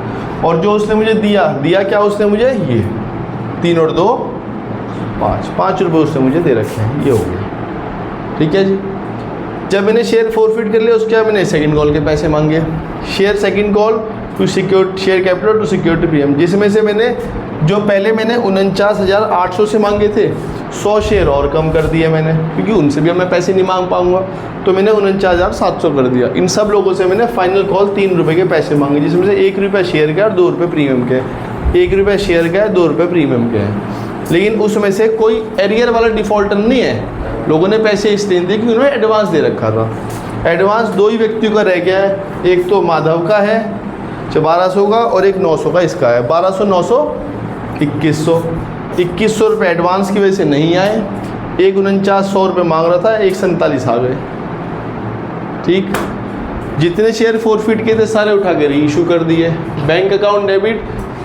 और जो उसने मुझे दिया क्या उसने मुझे, ये 3 और 2 5 रुपये उसने मुझे दे रखे हैं, ये हो गया। ठीक है जी, जब मैंने शेयर फोरफिट कर लिया उसके बाद मैंने सेकंड कॉल के पैसे मांगे। Share second call to secure share capital to security premium, जिसमें से मैंने जो पहले मैंने 49,800 से मांगे थे 100 शेयर और कम कर दिए मैंने, क्योंकि उनसे भी मैं पैसे नहीं मांग पाऊंगा, तो मैंने 49,700 कर दिया। इन सब लोगों से मैंने फाइनल कॉल 3 रुपये के पैसे मांगे, जिसमें से 1 रुपया शेयर का और 2 रुपये प्रीमियम के, 1 रुपया शेयर का है 2 रुपये प्रीमियम के हैं। लेकिन उसमें से कोई एरियर वाला डिफॉल्टर नहीं है, लोगों ने पैसे इसलिए दिए कि उन्होंने एडवांस दे रखा था। एडवांस 2 ही व्यक्तियों का रह गया है, एक तो माधव का है 1200 का और एक 900 का इसका है। 1200 900 2100 रुपये एडवांस की वजह से नहीं आए। एक 49,100 रुपये मांग रहा था, एक 47 आ गए। ठीक, जितने शेयर फोरफिट किए थे सारे उठा के री इशू कर दिए। बैंक अकाउंट डेबिट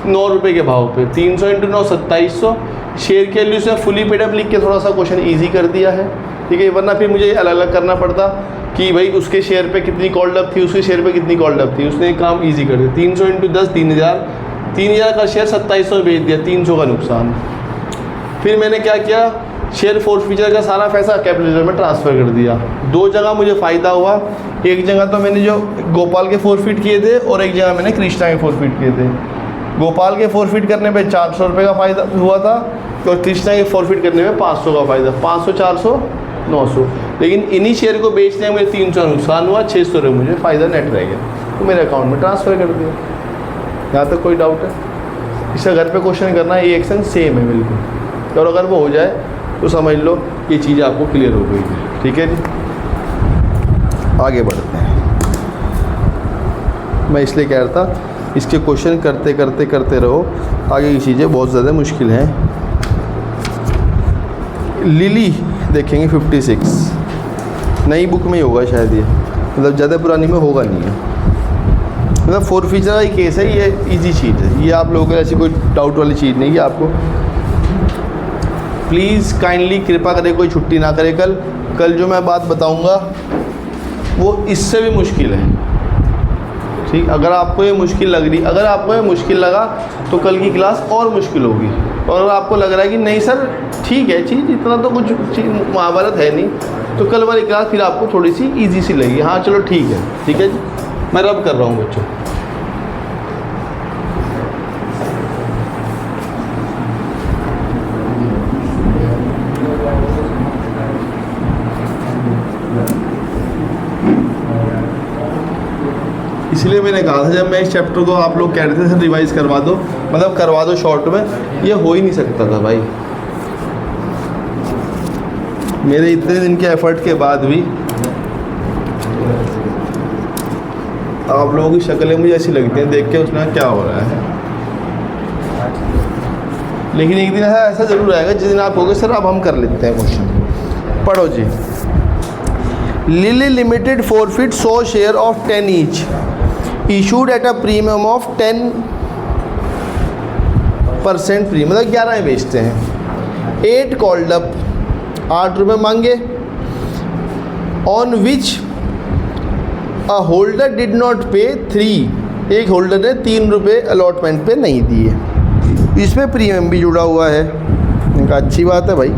9 रुपये के भाव पे 300 × 9 2700। शेयर के वैल्यू से फुली पेड अप लिख के थोड़ा सा क्वेश्चन इजी कर दिया है। ठीक है, वरना फिर मुझे अलग अलग करना पड़ता कि भाई उसके शेयर पे कितनी कॉल्ड अप थी, उसके शेयर पे कितनी कॉल्ड अप थी। उसने काम इजी कर दिया। 300 × 10 3,000 का शेयर 2700 में बेच दिया, 300 का नुकसान। फिर मैंने क्या किया, शेयर फोरफिचर का सारा पैसा कैपिटल में ट्रांसफ़र कर दिया। 2 जगह मुझे फ़ायदा हुआ। एक जगह तो मैंने जो गोपाल के फोरफिट किए थे और एक जगह मैंने कृष्णा के फोरफिट किए थे। गोपाल के फोरफिट करने पे 400 रुपये का फ़ायदा हुआ था और कृष्णा के फोरफिट करने में 500 का फ़ायदा, 500 400 900। लेकिन इन्हीं शेयर को बेचने में मुझे 300 नुकसान हुआ, 600 रुपये मुझे फ़ायदा नेट रह गया, तो मेरे अकाउंट में ट्रांसफ़र कर दिया। यहाँ तक कोई डाउट है? इसका घर पे क्वेश्चन करना है, ये एक्शन सेम है बिल्कुल, और अगर वो हो जाए तो समझ लो ये चीज़ आपको क्लियर हो गई है। ठीक है जी, आगे बढ़ते हैं। मैं इसलिए कह रहा था इसके क्वेश्चन करते रहो, आगे की चीज़ें बहुत ज़्यादा मुश्किल हैं। लिली देखेंगे 56, नई बुक में ही होगा शायद ये, मतलब ज़्यादा पुरानी में होगा नहीं है। मतलब फोरफिचर का ही केस है, ये इजी चीज़ है, ये आप लोगों को ऐसी कोई डाउट वाली चीज़ नहीं है। आपको प्लीज़ काइंडली कृपा करें कोई छुट्टी ना करे। कल जो मैं बात बताऊंगा वो इससे भी मुश्किल है। ठीक, अगर आपको ये मुश्किल लग रही, अगर आपको ये मुश्किल लगा तो कल की क्लास और मुश्किल होगी। और अगर आपको लग रहा है कि नहीं सर ठीक है चीज़, इतना तो कुछ महाभारत है नहीं, तो कल वाली क्लास फिर आपको थोड़ी सी ईजी सी लगेगी। हाँ चलो ठीक है जी, मैं रब कर रहा हूँ बच्चों। इसलिए मैंने कहा था जब मैं इस चैप्टर को, आप लोग कह रहे थे सर रिवाइज़ करवा दो, मतलब करवा दो शॉर्ट में, ये हो ही नहीं सकता था भाई। मेरे इतने दिन के एफर्ट के बाद भी आप लोगों की शक्लें मुझे ऐसी लगती हैं देख के, उसमें क्या हो रहा है। लेकिन एक दिन ऐसा ज़रूर आएगा जिस दिन आप कहोगे सर अब हम कर लेते हैं क्वेश्चन। पढ़ो जी। Lily limited forfeit 100 share of 10 each issued at a premium of 10% premium, मतलब 11 में बेचते हैं। 8 कॉल्ड अप, 8 रुपये मांगे, on which a holder did not पे 3, एक होल्डर ने 3 रुपये अलॉटमेंट पे नहीं दिए, इसमें प्रीमियम भी जुड़ा हुआ है। इनका अच्छी बात है भाई,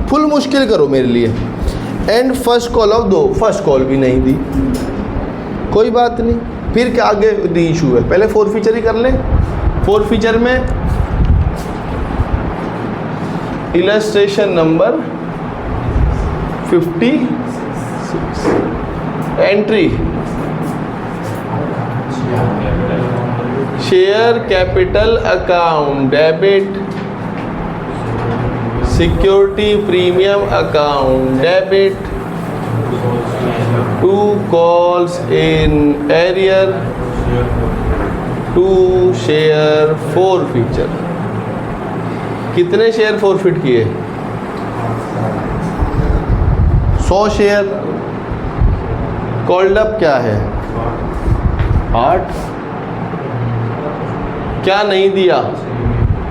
फुल मुश्किल करो मेरे लिए। And first call of 2, first call भी नहीं दी, कोई बात नहीं, फिर क्या आगे री इशू है, पहले फोर फीचर ही कर लें। फोर फीचर में illustration number 56, entry share capital account debit, security premium account debit, 2 calls in arrear, 2 share forfeiture। कितने शेयर फॉरफिट किए? 100 शेयर। कॉल्ड अप क्या है? 8। क्या नहीं दिया?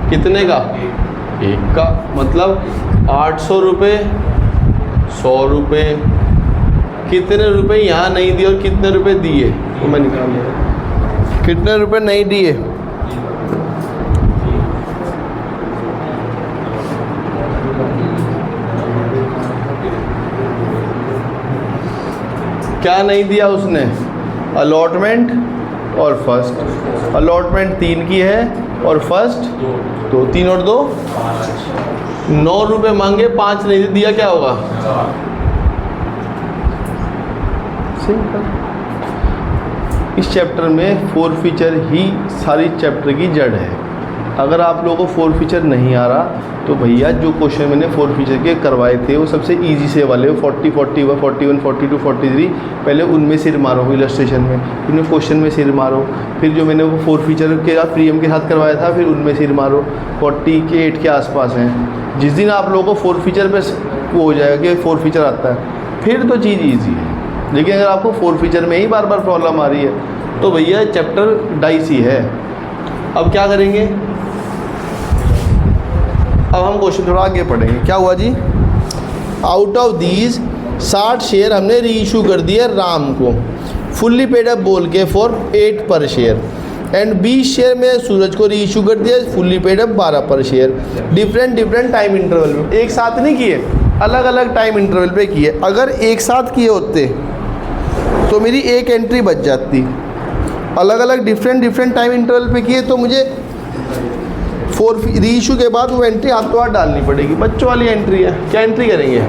कितने का? 1 का, मतलब 800 रुपये, 100 रुपये, कितने रुपए यहाँ नहीं दिए और कितने रुपए दिए वो मैं निकाल लिया। कितने रुपए नहीं दिए? क्या नहीं दिया उसने? अलॉटमेंट और फर्स्ट। अलॉटमेंट 3 की है और फर्स्ट 2, 3 और 2 9 रुपये मांगे, 5 नहीं दिया, क्या होगा? सिंपल। इस चैप्टर में फोर फीचर ही सारी चैप्टर की जड़ है। अगर आप लोगों को फोर फीचर नहीं आ रहा तो भैया जो क्वेश्चन मैंने फोर फीचर के करवाए थे वो सबसे इजी से वाले 40, 41, 41, 42, 43, पहले उनमें सिर मारो इलस्ट्रेशन में, फिर क्वेश्चन में सिर मारो, फिर जो मैंने वो फोर फीचर के साथ प्रीमियम के साथ करवाया था फिर उनमें सिर मारो। 48 के आसपास हैं। जिस दिन आप लोगों को फोर फीचर पे वो हो जाएगा कि फोर फीचर आता है फिर तो चीज़ ईजी है। लेकिन अगर आपको फोर फीचर में ही बार बार प्रॉब्लम आ रही है तो भैया चैप्टर डाइसी है। अब क्या करेंगे? अब हम क्वेश्चन थोड़ा आगे पढ़ेंगे। क्या हुआ जी? आउट ऑफ दीज 60 शेयर हमने री इशू कर दिया राम को, फुल्ली पेड अप बोल के फॉर 8 पर शेयर, एंड 20 शेयर में सूरज को री इशू कर दिया फुल्ली पेड अप 12 पर शेयर। डिफरेंट टाइम इंटरवल में, एक साथ नहीं किए, अलग अलग टाइम इंटरवल पे किए। अगर एक साथ किए होते तो मेरी एक एंट्री बच जाती। अलग अलग डिफरेंट टाइम इंटरवल पे किए तो मुझे फोर री इशू के बाद वो एंट्री हाथों हाथ डालनी पड़ेगी। बच्चों वाली एंट्री है। क्या एंट्री करेंगे?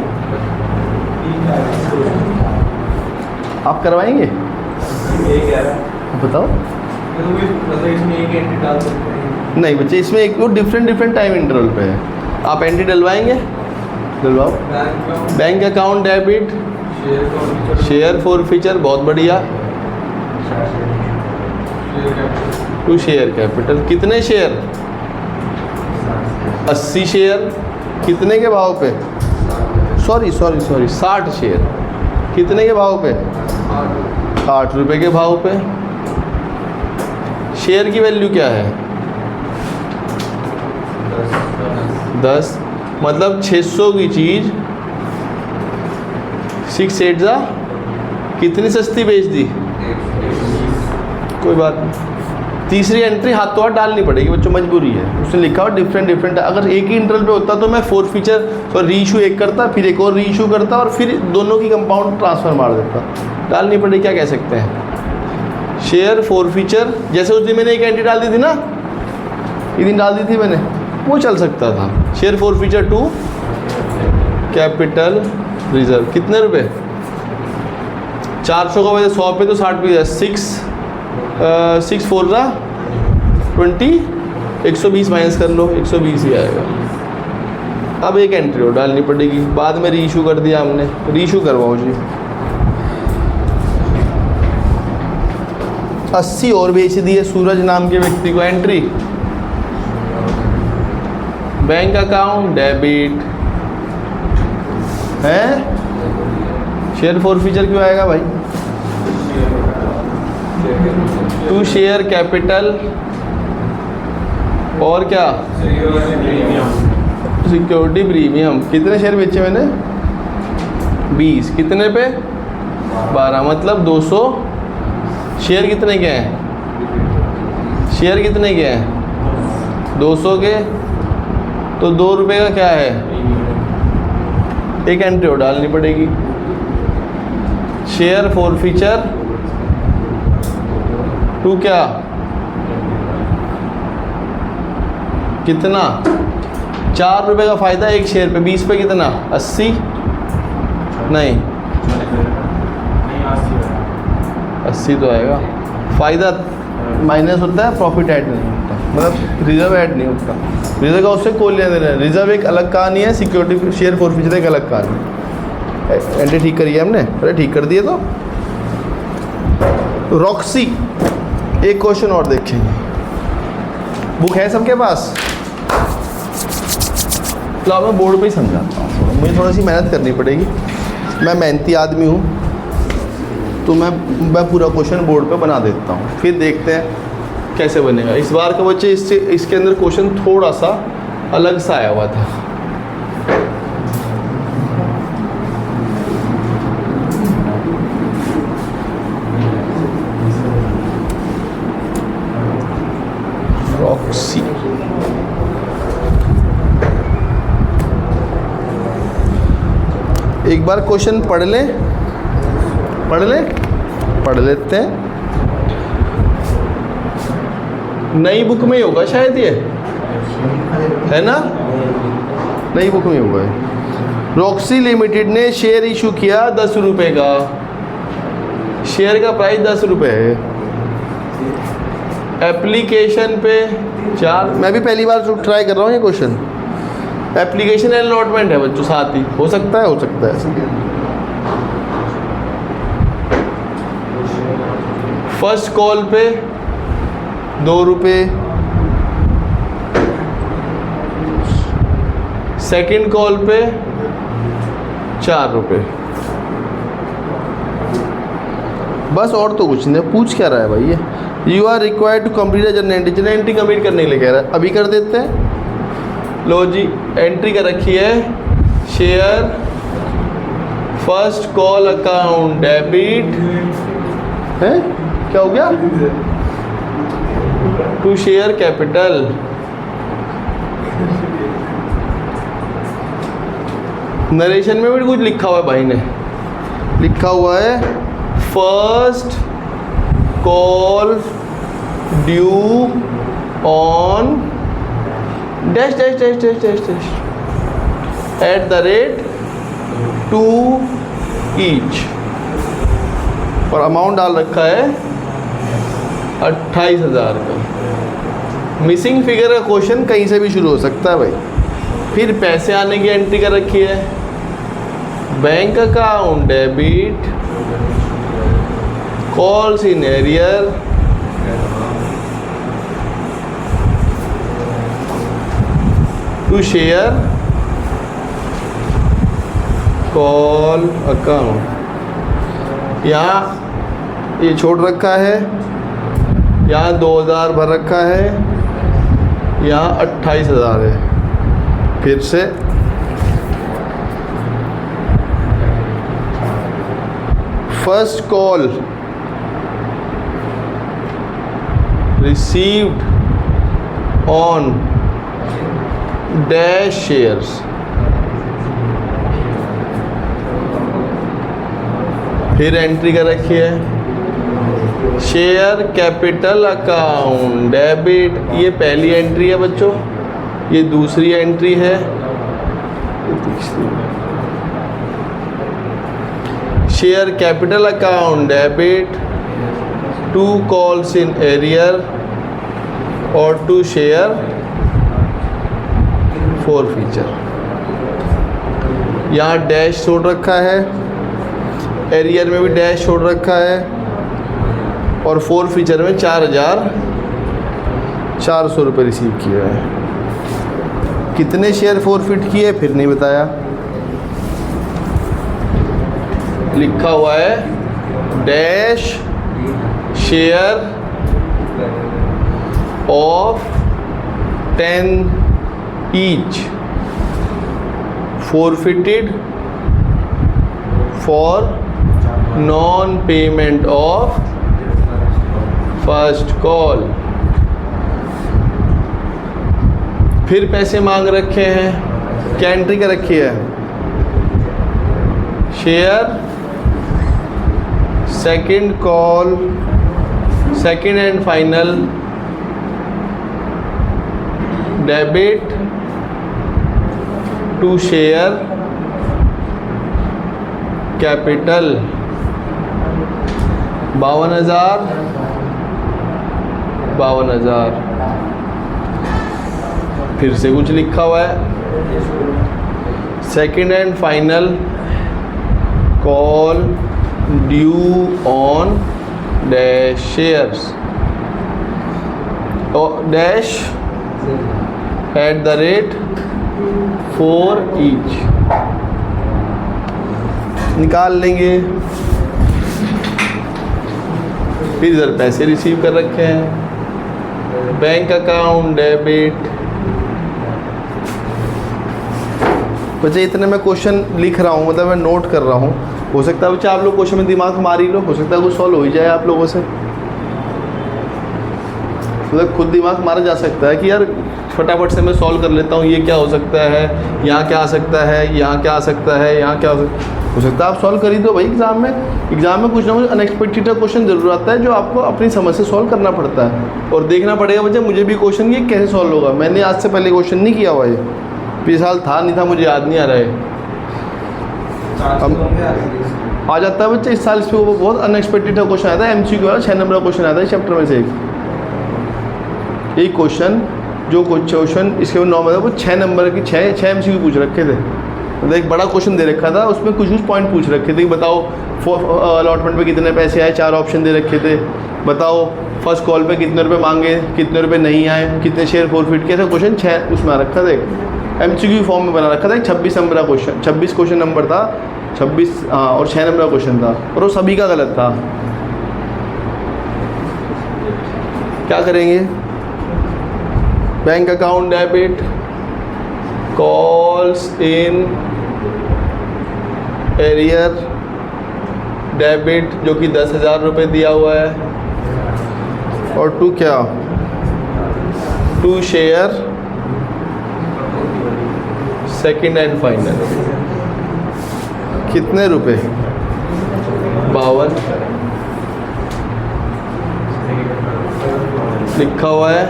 आप करवाएंगे? बताओ। नहीं बच्चे, इसमें एक वो डिफरेंट टाइम इंटरवल पे है। आप एंट्री डलवाएंगे? डलवाओ। Bank account debit, share forfeiture, बहुत बढ़िया। 2 शेयर कैपिटल, कितने शेयर? 80 शेयर। कितने के भाव पे? Sorry 60 share. कितने के भाव पे? 8 रुपये के भाव पे। शेयर की वैल्यू क्या है? 10, मतलब 600 की चीज़ 6 8 कितनी सस्ती बेच दी? कोई बात नहीं। तीसरी एंट्री हाथों हाथ डालनी पड़ेगी बच्चों, मजबूरी है। उसने लिखा हो डिफरेंट। अगर एक ही इंटरवल पे होता तो मैं फोर फीचर और री इशू एक करता, फिर एक और री इशू करता और फिर दोनों की कंपाउंड ट्रांसफ़र मार देता। डालनी पड़ेगी, क्या कह सकते हैं? शेयर फोर फीचर, जैसे उस दिन मैंने एक एंट्री डाल दी थी ना, ये दिन डाल दी थी मैंने, वो चल सकता था। Share four feature 2 capital reserve, कितने रुपए? 400 का वजह 100 पे तो 60 पे 6 4 20, 120 माइनस कर लो, 120 ही आएगा। अब एक एंट्री और डालनी पड़ेगी। बाद में री इशू कर दिया हमने, री इशू करवाओ जी। 80 और बेच दिए सूरज नाम के व्यक्ति को। एंट्री बैंक अकाउंट डेबिट है। शेयर फॉरफीचर क्यों आएगा भाई? टू शेयर कैपिटल और क्या? Security premium. कितने शेयर बेचे मैंने? 20। कितने पे? 12। मतलब 200। शेयर कितने के हैं? शेयर कितने के हैं? 200 के। तो 2 रुपये का क्या है? एक एंट्री और डालनी पड़ेगी। शेयर फॉरफीचर टू क्या? कितना? 4 रुपये का फ़ायदा एक शेयर पे। 20 पे कितना? 80 नहीं 80 तो आएगा। फ़ायदा माइनस होता है, प्रॉफिट ऐड नहीं होता, मतलब रिजर्व ऐड नहीं होता। रिजर्व का उससे कोई लेना देना है। रिजर्व एक अलग कहानी है, सिक्योरिटी शेयर फॉरफीचर एक अलग कहानी है। एंट्री ठीक करी है हमने? अरे ठीक कर दिए। तो रॉक्सी, एक क्वेश्चन और देखेंगे। बुक है सबके पास? तो मैं बोर्ड पे ही समझाता हूँ। मुझे थोड़ी सी मेहनत करनी पड़ेगी, मैं मेहनती आदमी हूँ, तो मैं पूरा क्वेश्चन बोर्ड पे बना देता हूँ, फिर देखते हैं कैसे बनेगा। इस बार का बच्चे इसके अंदर क्वेश्चन थोड़ा सा अलग सा आया हुआ था। रॉक्सी, एक बार क्वेश्चन पढ़ लेते हैं। नई बुक में ही होगा शायद, ये है ना? नई बुक में होगा। रॉक्सी लिमिटेड ने शेयर इशू किया 10 रुपये का। शेयर का प्राइस 10 रुपये है। एप्लीकेशन पे 4। मैं भी पहली बार ट्राई कर रहा हूँ ये क्वेश्चन। एप्लीकेशन अलॉटमेंट है बच्चों, साथ ही हो सकता है। फर्स्ट कॉल पे 2 रुपये, सेकंड कॉल पे 4 रुपये। बस और तो कुछ नहीं। पूछ क्या रहा है भाई ये? You are required to complete journal entry complete करने के लिए कह रहा है। अभी कर देते हैं। लो जी, एंट्री कर रखी है। Share first call account debit है। क्या हो गया? To share capital. नरेशन में भी कुछ लिखा हुआ है भाई ने, लिखा हुआ है first call due on dash dash dash dash dash dash @2 each, और अमाउंट डाल रखा है 28,000 का। मिसिंग फिगर का क्वेश्चन कहीं से भी शुरू हो सकता है भाई। फिर पैसे आने की एंट्री कर रखी है। Bank account debit, calls in arrear, to share call account. यहाँ ये छोड़ रखा है, यहाँ 2000 भर रखा है, यहाँ 28,000 है। फिर से first call received on dash shares, फिर एंट्री कर रखी है शेयर कैपिटल अकाउंट डेबिट। ये पहली एंट्री है बच्चों, ये दूसरी एंट्री है, share capital account debit, 2 calls in arrear और 2 शेयर फॉरफीचर। यहाँ डैश छोड़ रखा है, एरियर में भी डैश छोड़ रखा है, और फॉरफीचर में 4,400 रुपये रिसीव किए हैं। कितने शेयर फॉरफिट किए फिर नहीं बताया, लिखा हुआ है dash share of 10 each forfeited for non payment of first call। फिर पैसे मांग रखे हैं, क्या एंट्री कर रखी है, share second call second and final debit to share capital 52,000 फिर से कुछ लिखा हुआ है, second and final call due on dash shares dash @ 4 each निकाल लेंगे। फिर इधर पैसे रिसीव कर रखे हैं, बैंक अकाउंट डेबिट। बच्चे इतने मैं क्वेश्चन लिख रहा हूँ, मतलब मैं नोट कर रहा हूँ, हो सकता है बच्चा आप लोग क्वेश्चन में दिमाग मार ही लो, हो सकता है कुछ सॉल्व हो ही जाए आप लोगों से, मतलब खुद दिमाग मारा जा सकता है कि यार फटाफट से मैं सॉल्व कर लेता हूँ, ये क्या हो सकता है, यहाँ क्या आ सकता है, यहाँ क्या आ सकता है, यहाँ क्या हो सकता है आप सॉल्व कर ही दो भाई। एग्ज़ाम में कुछ ना कुछ अनएक्सपेक्टेड क्वेश्चन जरूर आता है जो आपको अपनी समझ से सॉल्व करना पड़ता है और देखना पड़ेगा बच्चा मुझे भी क्वेश्चन ये कैसे सॉल्व होगा। मैंने आज से पहले क्वेश्चन नहीं किया हुआ है, पिछले साल था नहीं था मुझे याद नहीं आ रहा है, आ जाता है बच्चा इस साल। इस पर वो बहुत अनएक्सपेक्टेड क्वेश्चन आया था, MCQ वाला 6 नंबर का क्वेश्चन आया था इस चैप्टर में से एक क्वेश्चन, जो क्वेश्चन इसके ऊपर 9 वो 6 नंबर की 6 MCQ पूछ रखे थे, मतलब एक बड़ा क्वेश्चन दे रखा था, उसमें कुछ पॉइंट पूछ रखे थे कि बताओ अलॉटमेंट पे कितने पैसे आए, 4 ऑप्शन दे रखे थे, बताओ फर्स्ट कॉल पे कितने रुपए मांगे, कितने रुपए नहीं आए, कितने शेयर फॉरफिट किए, ऐसा क्वेश्चन 6 उसमें आ रखा था, MCQ फॉर्म में बना रखा था। एक 26 नंबर का क्वेश्चन, 26 क्वेश्चन नंबर था, 26 और 6 नंबर का क्वेश्चन था और वो सभी का गलत था। क्या करेंगे, bank account debit calls in arrear debit जो कि 10,000 रुपये दिया हुआ है, और टू क्या, to share second and final कितने रुपए, 52 लिखा हुआ है।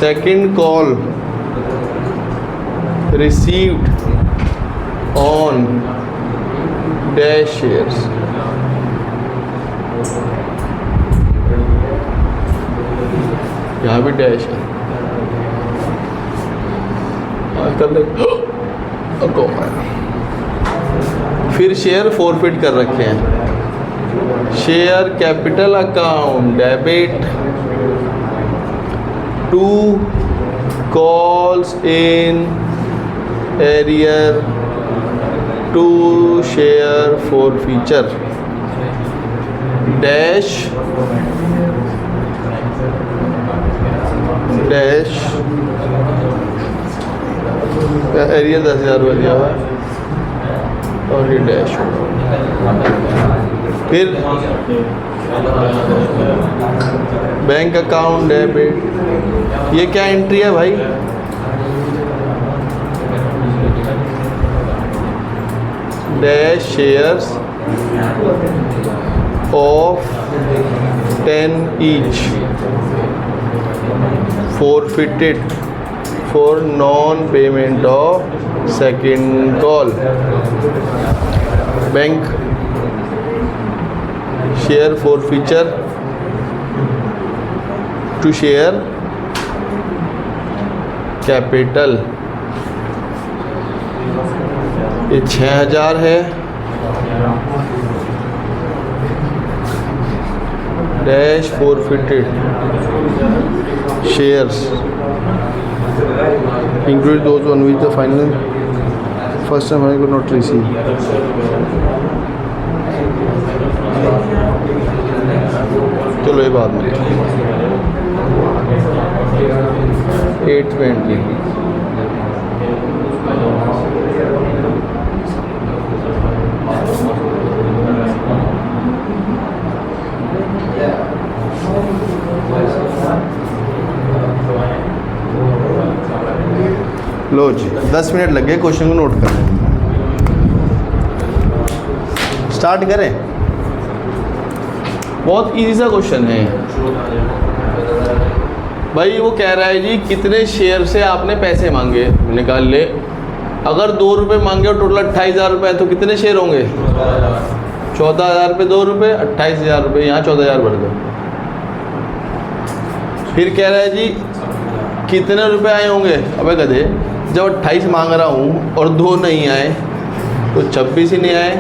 Second call received on dash shares, यहाँ भी डैश है, फिर शेयर फॉरफिट कर रखे हैं, share capital account debit to calls in arrear to share forfeiture dash area 10,000 रुपये दिया हुआ है और ये डैश फिर बैंक अकाउंट डेबिट, ये क्या एंट्री है भाई, dash shares of 10 each forfeited for non-payment of second call. Bank share forfeiture to share capital, ये 6,000 है, dash forfeited shares include those on which the final first time I could not receive. चलो ये बाद में 820 लो जी 10 मिनट लग गए क्वेश्चन को नोट करने में। स्टार्ट करें। बहुत इजी सा क्वेश्चन है भाई। वो कह रहा है जी कितने शेयर से आपने पैसे मांगे, निकाल ले। अगर 2 रुपये मांगे और टोटल 28,000 रुपये तो कितने शेयर होंगे? 14,000 रुपये 2 रुपये 28,000 रुपये, यहाँ 14,000 बढ़ गए। फिर कह रहा है जी कितने रुपए आए होंगे? अबे गधे, जब 28 मांग रहा हूँ और 2 नहीं आए तो 26 ही नहीं आए।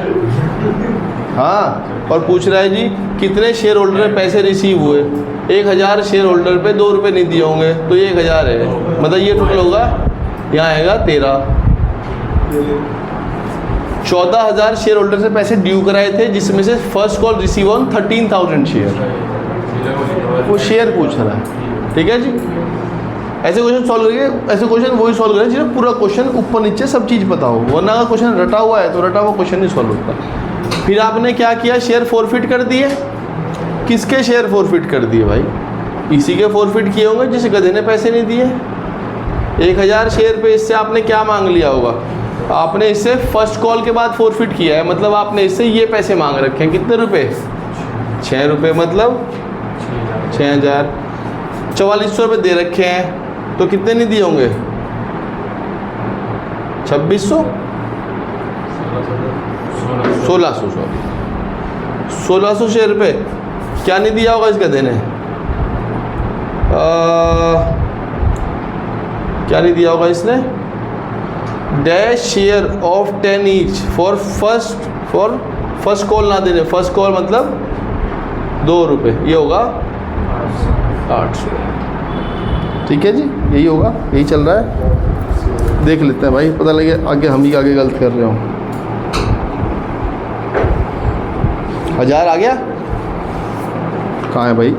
हाँ, और पूछ रहा है जी कितने शेयर होल्डर में पैसे रिसीव हुए? 1,000 शेयर होल्डर पे 2 रुपये नहीं दिए होंगे तो ये 1,000 है। मतलब ये टोटल होगा, यहाँ आएगा 13। 14,000 शेयर होल्डर से पैसे ड्यू कराए थे, जिसमें से first call receive on 13,000 share. वो शेयर पूछ रहा है, ठीक है जी। ऐसे क्वेश्चन सॉल्व करिए। ऐसे क्वेश्चन वही सॉल्व करें जिन्हें पूरा क्वेश्चन ऊपर नीचे सब चीज़ पता हो, वरना अगर क्वेश्चन रटा हुआ है तो रटा हुआ क्वेश्चन नहीं सॉल्व होता। फिर आपने क्या किया? शेयर फॉरफिट कर दिए। किसके शेयर फॉरफिट कर दिए भाई? इसी के फॉरफिट किए होंगे जिस गधे ने पैसे नहीं दिए। 1,000 शेयर पे इससे आपने क्या मांग लिया होगा? आपने इससे फर्स्ट कॉल के बाद फॉरफिट किया है, मतलब आपने इससे ये पैसे मांग रखे हैं। कितने रुपए? 6 रुपये, मतलब 6,000। 4400 रुपये दे रखे हैं तो कितने नहीं दिए होंगे? 2600 1600 1600 शेयर पे क्या नहीं दिया होगा इस गधे ने? क्या नहीं दिया होगा इसने? Dash share of 10 each for first call ना देने। फर्स्ट कॉल मतलब 2 रुपये, ये होगा 800। ठीक है जी, यही होगा, यही चल रहा है। देख लेते हैं भाई, पता लगे आगे हम ही आगे गलत कर रहे हो। 1000 आ गया? कहाँ है भाई?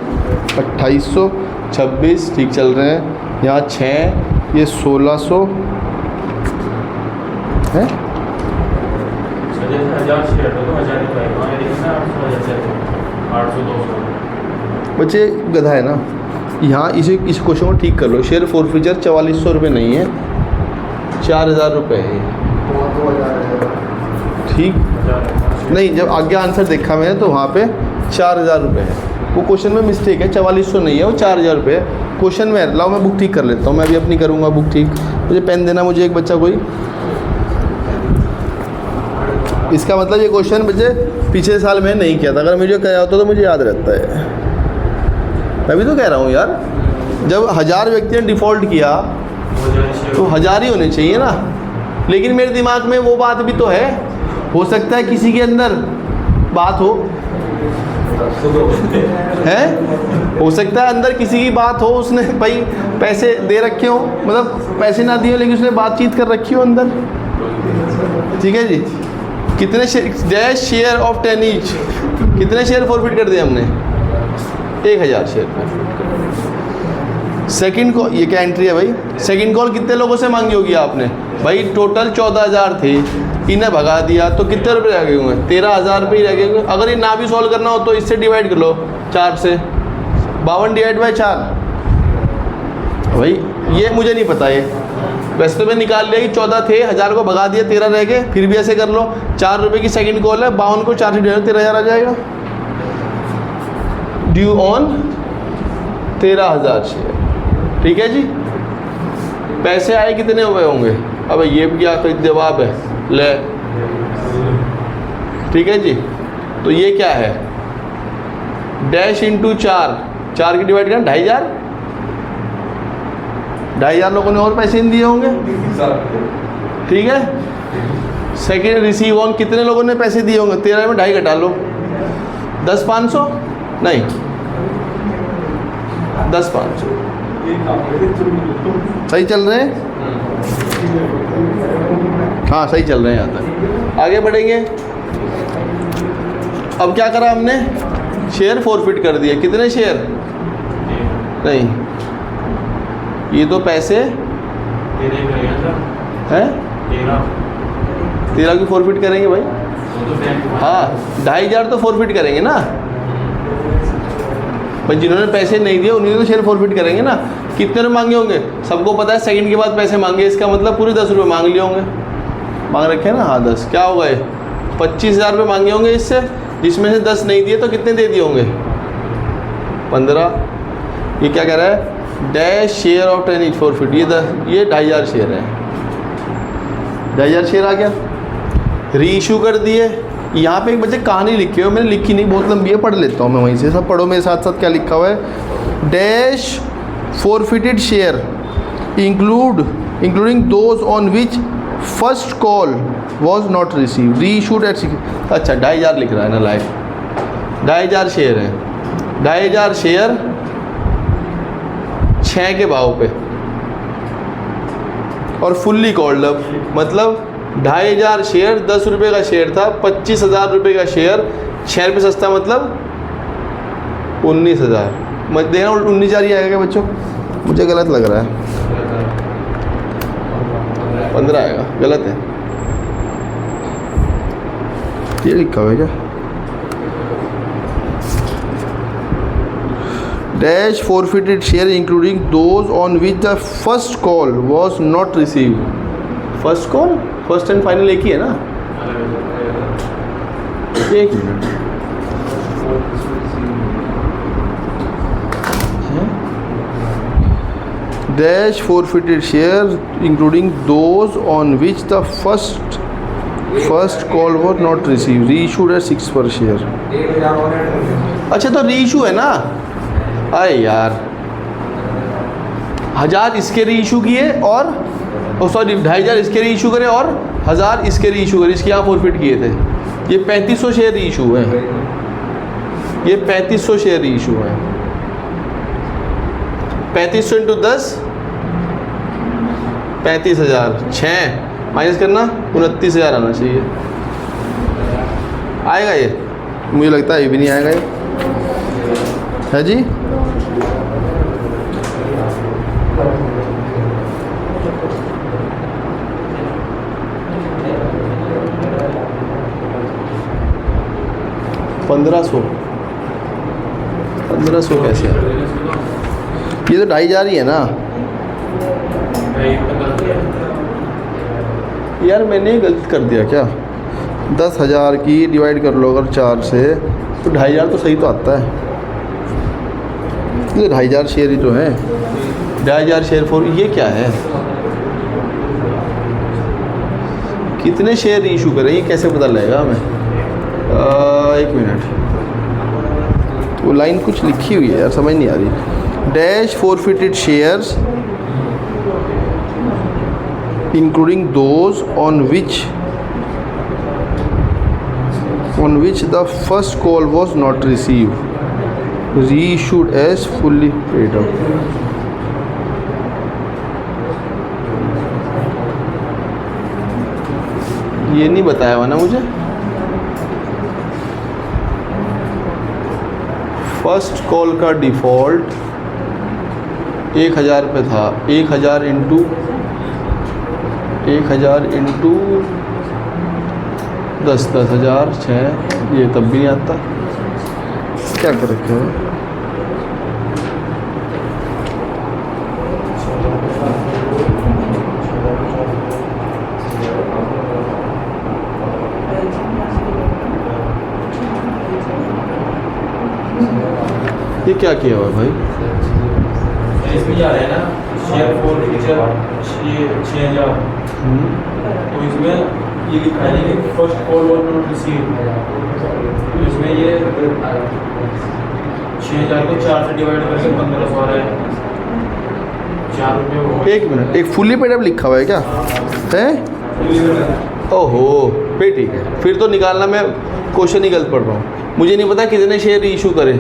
2800, 26 ठीक चल रहे हैं। यहाँ 6, ये 1600 है। 800 बच्चे गधा है ना। यहाँ इस क्वेश्चन को ठीक कर लो। शेयर फॉरफिचर 4400 रुपये नहीं है, 4,000 रुपये है। ठीक नहीं, जब आगे आंसर देखा मैंने तो वहाँ पे 4,000 रुपये है। वो क्वेश्चन में मिस्टेक है, 4400 नहीं है, वो 4,000 रुपये है क्वेश्चन में। लाओ मैं बुक ठीक कर लेता हूँ, मैं अभी अपनी करूँगा बुक ठीक। मुझे पेन देना, मुझे एक बच्चा कोई। इसका मतलब ये क्वेश्चन बच्चे पिछले साल में नहीं किया था। अगर मुझे कहा होता तो मुझे याद रहता है। मैं भी तो कह रहा हूँ यार, जब 1000 व्यक्ति ने डिफ़ॉल्ट किया तो 1000 ही होने चाहिए ना। लेकिन मेरे दिमाग में वो बात भी तो है, हो सकता है किसी के अंदर बात हो, है हो सकता है अंदर किसी की बात हो, उसने भाई पैसे दे रखे हो, मतलब पैसे ना दिए हो लेकिन उसने बातचीत कर रखी हो अंदर। ठीक है जी। कितने डैश शेयर ऑफ 10 ईच, कितने शेयर फॉरफिट कर दिए हमने? 1,000 शेयर फॉरफिट कर। सेकंड कॉल, ये क्या एंट्री है भाई? सेकंड कॉल कितने लोगों से मांगी होगी आपने? भाई टोटल 14,000 थे, इन्हें भगा दिया तो कितने रुपए रह गए होंगे? 13,000 रुपये ही रह गए होंगे। अगर ये ना भी सॉल्व करना हो तो इससे डिवाइड कर लो 4 से। 52 डिवाइड बाई 4। भाई ये मुझे नहीं पता, ये वैसे तो मैं निकाल लिया कि 14 थे, 1000 को भगा दिया, 13 रह गए। फिर भी ऐसे कर लो, 4 रुपये की सेकंड कॉल है, 52 को 4 से डिवाइड 13,000 आ जाएगा। Due on 13,000 share. ठीक है जी। पैसे आए कितने हुए होंगे? अब ये भी क्या कोई जवाब है? ले। ठीक है जी। तो ये क्या है? डैश इंटू 4, 4 की डिवाइड करना 2,500। 2,500 लोगों ने और पैसे नहीं दिए होंगे। ठीक है। सेकेंड रिसीव ऑन कितने लोगों ने पैसे दिए होंगे? 13 में 2.5 घटा लो, 10,500 नहीं 10,500। सही चल रहे हैं? हाँ सही चल रहे हैं यहाँ तक। आगे बढ़ेंगे। अब क्या करा हमने? शेयर फॉरफिट कर दिए। कितने शेयर? नहीं, ये तो पैसे हैं 13 की फॉरफिट करेंगे भाई। हाँ 2500 तो फॉरफिट करेंगे ना भाई। जिन्होंने पैसे नहीं दिए उन्हीं तो शेयर फॉरफिट करेंगे ना। कितने रुपये मांगे होंगे? सबको पता है सेकंड के बाद पैसे मांगे, इसका मतलब पूरे 10 रुपये मांग लिए होंगे। मांग रखे हैं ना? हाँ 10। क्या होगा ये? 25,000 रुपये मांगे होंगे इससे, जिसमें से 10 नहीं दिए तो कितने दे दिए होंगे? 15। ये क्या कह रहा है? Dash share of 10 is forfeit. ये 2500 शेयर है। 2500 शेयर आ गया। री इशू कर दिए। यहाँ पे एक बच्चे कहानी लिखी हुई है, मैंने लिखी नहीं, बहुत लंबी है, पढ़ लेता हूँ मैं वहीं से। सब पढ़ो मेरे साथ साथ। क्या लिखा हुआ है? Dash forfeited share including those on which first call was not received reissued at 6। अच्छा 2500 लिख रहा है ना लाइव। 2500 शेयर है। 2500 शेयर 6 के भाव पे और फुल्ली कॉल्ड अप। मतलब 2500 शेयर 10 रुपये का शेयर था, 25,000 रुपये का शेयर 6 रुपये सस्ता, मतलब 19,000। मत देना 19,000 ही आएगा क्या बच्चों? मुझे गलत लग रहा है। 15 आएगा, गलत है। ये लिखा हुआ है क्या? Dash forfeited share including those on which the first call was not receive. First call, first and final एक ही है ना? एक minute. Dash forfeited share including those on which the first call was not received reissued at 6 per share। अच्छा तो रीइशू है ना? अरे यार 1000 इसके रीइशू किए और सॉरी 2500 इसके रीइशू करे और 1000 इसके रीइशू करे, इसके यहाँ फॉरफिट किए थे। ये 3500 शेयर रीइशू है। ये 3500 शेयर रीइशू है। 3500 इंटू 10 35,000। 6 माइनस करना 29,000 आना चाहिए। आएगा ये? मुझे लगता है ये भी नहीं आएगा। ये है जी? $1500 कैसे है? ये तो 2500 ही है ना यार। मैंने गलत कर दिया क्या? 10,000 की डिवाइड कर लो अगर 4 से तो 2500 तो सही तो आता है। ये 2500 शेयर ही तो है। 2500 शेयर फॉर ये क्या है? कितने शेयर इशू करें ये कैसे पता लगेगा हमें? एक मिनट, वो लाइन कुछ लिखी हुई है यार, समझ नहीं आ रही। Dash forfeited shares including those on which the first call was not received reissued as fully paid up। ये नहीं बताया हुआ ना मुझे। फर्स्ट कॉल का डिफ़ॉल्ट 1000 पे था। 1000 इंटू 10 10,000 6। ये तब भी नहीं आता। क्या कर रखे हैं? ये क्या किया हुआ भाई? इसमें जा रहा है ना शेयर फॉर फ्यूचर 6,000। तो इसमें ये लिखा है कि first call was not received. तो इसमें ये 6,000 को 4 से डिवाइड करके 1500 आ रहा है। 4 रुपये हो। एक मिनट, एक फुल्ली पेड अप लिखा हुआ है क्या? है? ओहो फिर ठीक है। फिर तो निकालना, मैं क्वेश्चन ही गलत पढ़ रहा हूँ। मुझे नहीं पता कितने शेयर इशू करे,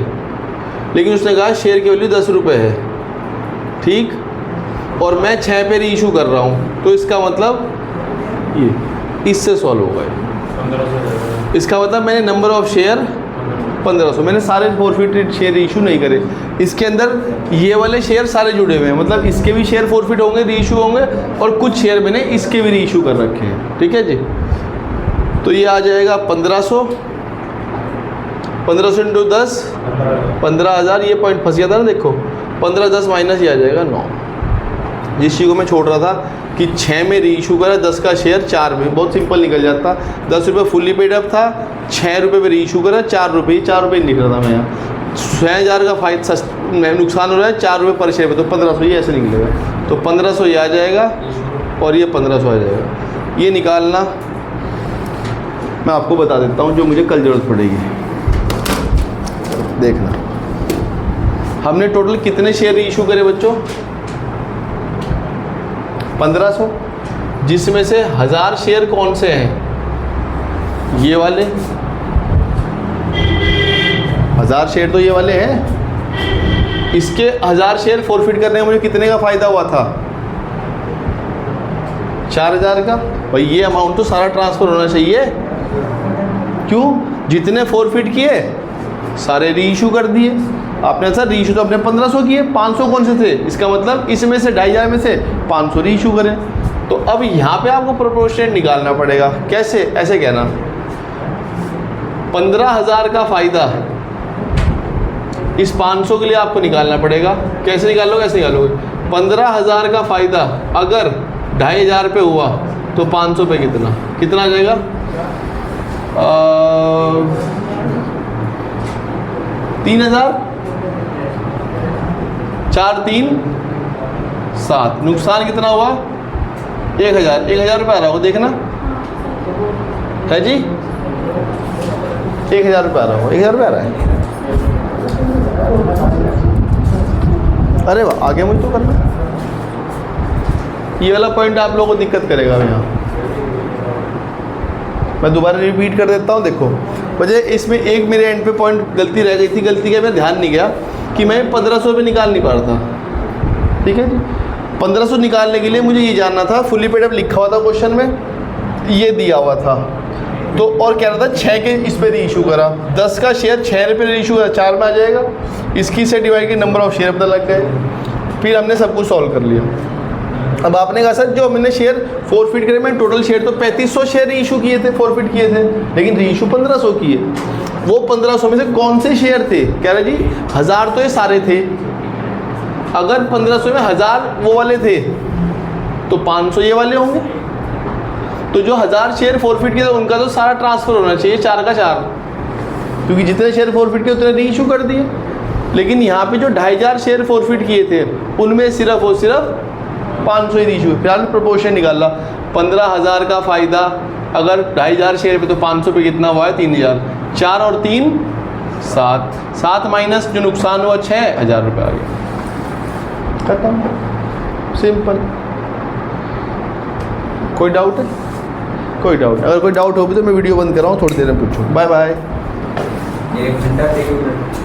लेकिन उसने कहा शेयर की वैल्यू 10 रुपये है। ठीक, और मैं 6 पे रीइशू कर रहा हूँ, तो इसका मतलब ये इससे सॉल्व होगा ये। 1500 इसका मतलब मैंने नंबर ऑफ शेयर 1500, मैंने सारे फॉरफिटेड शेयर इशू नहीं करे। इसके अंदर ये वाले शेयर सारे जुड़े हुए हैं, मतलब इसके भी शेयर फॉरफिट होंगे, रीइशू होंगे, और कुछ शेयर मैंने इसके भी रीइशू कर रखे हैं। ठीक है जी, तो ये आ जाएगा 1500, 1500 इंटू 10 15,000। ये पॉइंट फंस गया था ना, देखो 15 10 माइनस ये आ जाएगा 9। जिस चीज़ को मैं छोड़ रहा था कि 6 में रीइशू करा, 10 का शेयर 4 में, बहुत सिंपल निकल जाता। 10 रुपये फुल्ली पेड अप था, 6 रुपये में रीइशू करा, 4 रुपये निकल रहा था मैं यहाँ। 6,000 का फायदा नुकसान हो रहा है 4 रुपये पर शेयर पे, तो 1500 ये ऐसे निकलेगा। तो 1500 ये आ जाएगा और ये 1500 आ जाएगा। ये निकालना मैं आपको बता देता हूँ, जो मुझे कल ज़रूरत पड़ेगी। देखना हमने टोटल कितने शेयर रीइशू करे बच्चों, 1500, जिसमें से 1000 शेयर कौन से हैं, ये वाले 1000 शेयर तो ये वाले हैं। इसके 1000 शेयर फॉरफिट करने में मुझे कितने का फ़ायदा हुआ था, 4000 का। भाई ये अमाउंट तो सारा ट्रांसफ़र होना चाहिए, क्यों, जितने फॉरफिट किए सारे रीइशू कर दिए आपने। सर रीइशू तो अपने 1500 किए, 500 कौन से थे, इसका मतलब इसमें से 2500 में से 500 रीइशू करें। तो अब यहाँ पे आपको प्रोपोर्शनेट निकालना पड़ेगा। कैसे, ऐसे कहना 15,000 का फ़ायदा इस 500 के लिए आपको निकालना पड़ेगा। कैसे निकालोगे, ऐसे निकालोगे 15,000 का फ़ायदा अगर 2500 पे हुआ तो 500 पे कितना आ जाएगा, 3000, 4 3 7, नुकसान कितना हुआ 1000 रुपये आ रहा होगा, देखना है जी, 1000 रुपये आ रहा होगा, 1000 रुपये आ रहा है। अरे वाह, आगे मुझे तो करना। ये वाला पॉइंट आप लोगों को दिक्कत करेगा। यहाँ मैं दोबारा रिपीट कर देता हूँ। देखो वजह इसमें एक मेरे एंड पे पॉइंट गलती रह गई थी, गलती का मैं ध्यान नहीं गया कि मैं 1500 रुपये निकाल नहीं पा रहा था। ठीक है जी, 1500 निकालने के लिए मुझे ये जानना था, फुली पेड अप लिखा हुआ था क्वेश्चन में, ये दिया हुआ था, तो और क्या रहा था 6 के इस पर रीइशू करा, 10 का शेयर 6 रुपये रीइशू करा, 4 में आ जाएगा। इसकी से डिवाइड की नंबर ऑफ शेयर पता लग गए। फिर हमने सब कुछ सॉल्व कर लिया। अब आपने कहा सर जो हमने शेयर फॉरफिट करे, मैं टोटल शेयर तो 3500 शेयर रीइशू किए थे, फॉरफिट किए थे, लेकिन रीइशू 1500 किए। वो 1500 में से कौन से शेयर थे, कह रहे जी 1000 तो ये सारे थे। अगर 1500 में 1000 वो वाले थे तो 500 ये वाले होंगे। तो जो 1000 शेयर फॉरफिट किए थे उनका तो सारा ट्रांसफ़र होना चाहिए 4 का 4, क्योंकि जितने शेयर फॉरफिट किए उतने रीइशू कर दिए। लेकिन यहाँ पे जो 2500 शेयर फॉरफिट किए थे उनमें सिर्फ और सिर्फ 500 ही रीइशू। फिर हमने प्रोपोर्शन निकाला, 15,000 का फ़ायदा अगर 2500 शेयर पे तो 500 पे कितना हुआ है 3000, 4 और 3 7, 7 माइनस जो नुकसान हुआ 6000 रुपये आ गया। खत्म, सिंपल। कोई डाउट है, कोई डाउट, अगर कोई डाउट होगी तो मैं वीडियो बंद कर रहा हूँ, थोड़ी देर में पूछो। Bye bye. 1 घंटा 3 मिनट।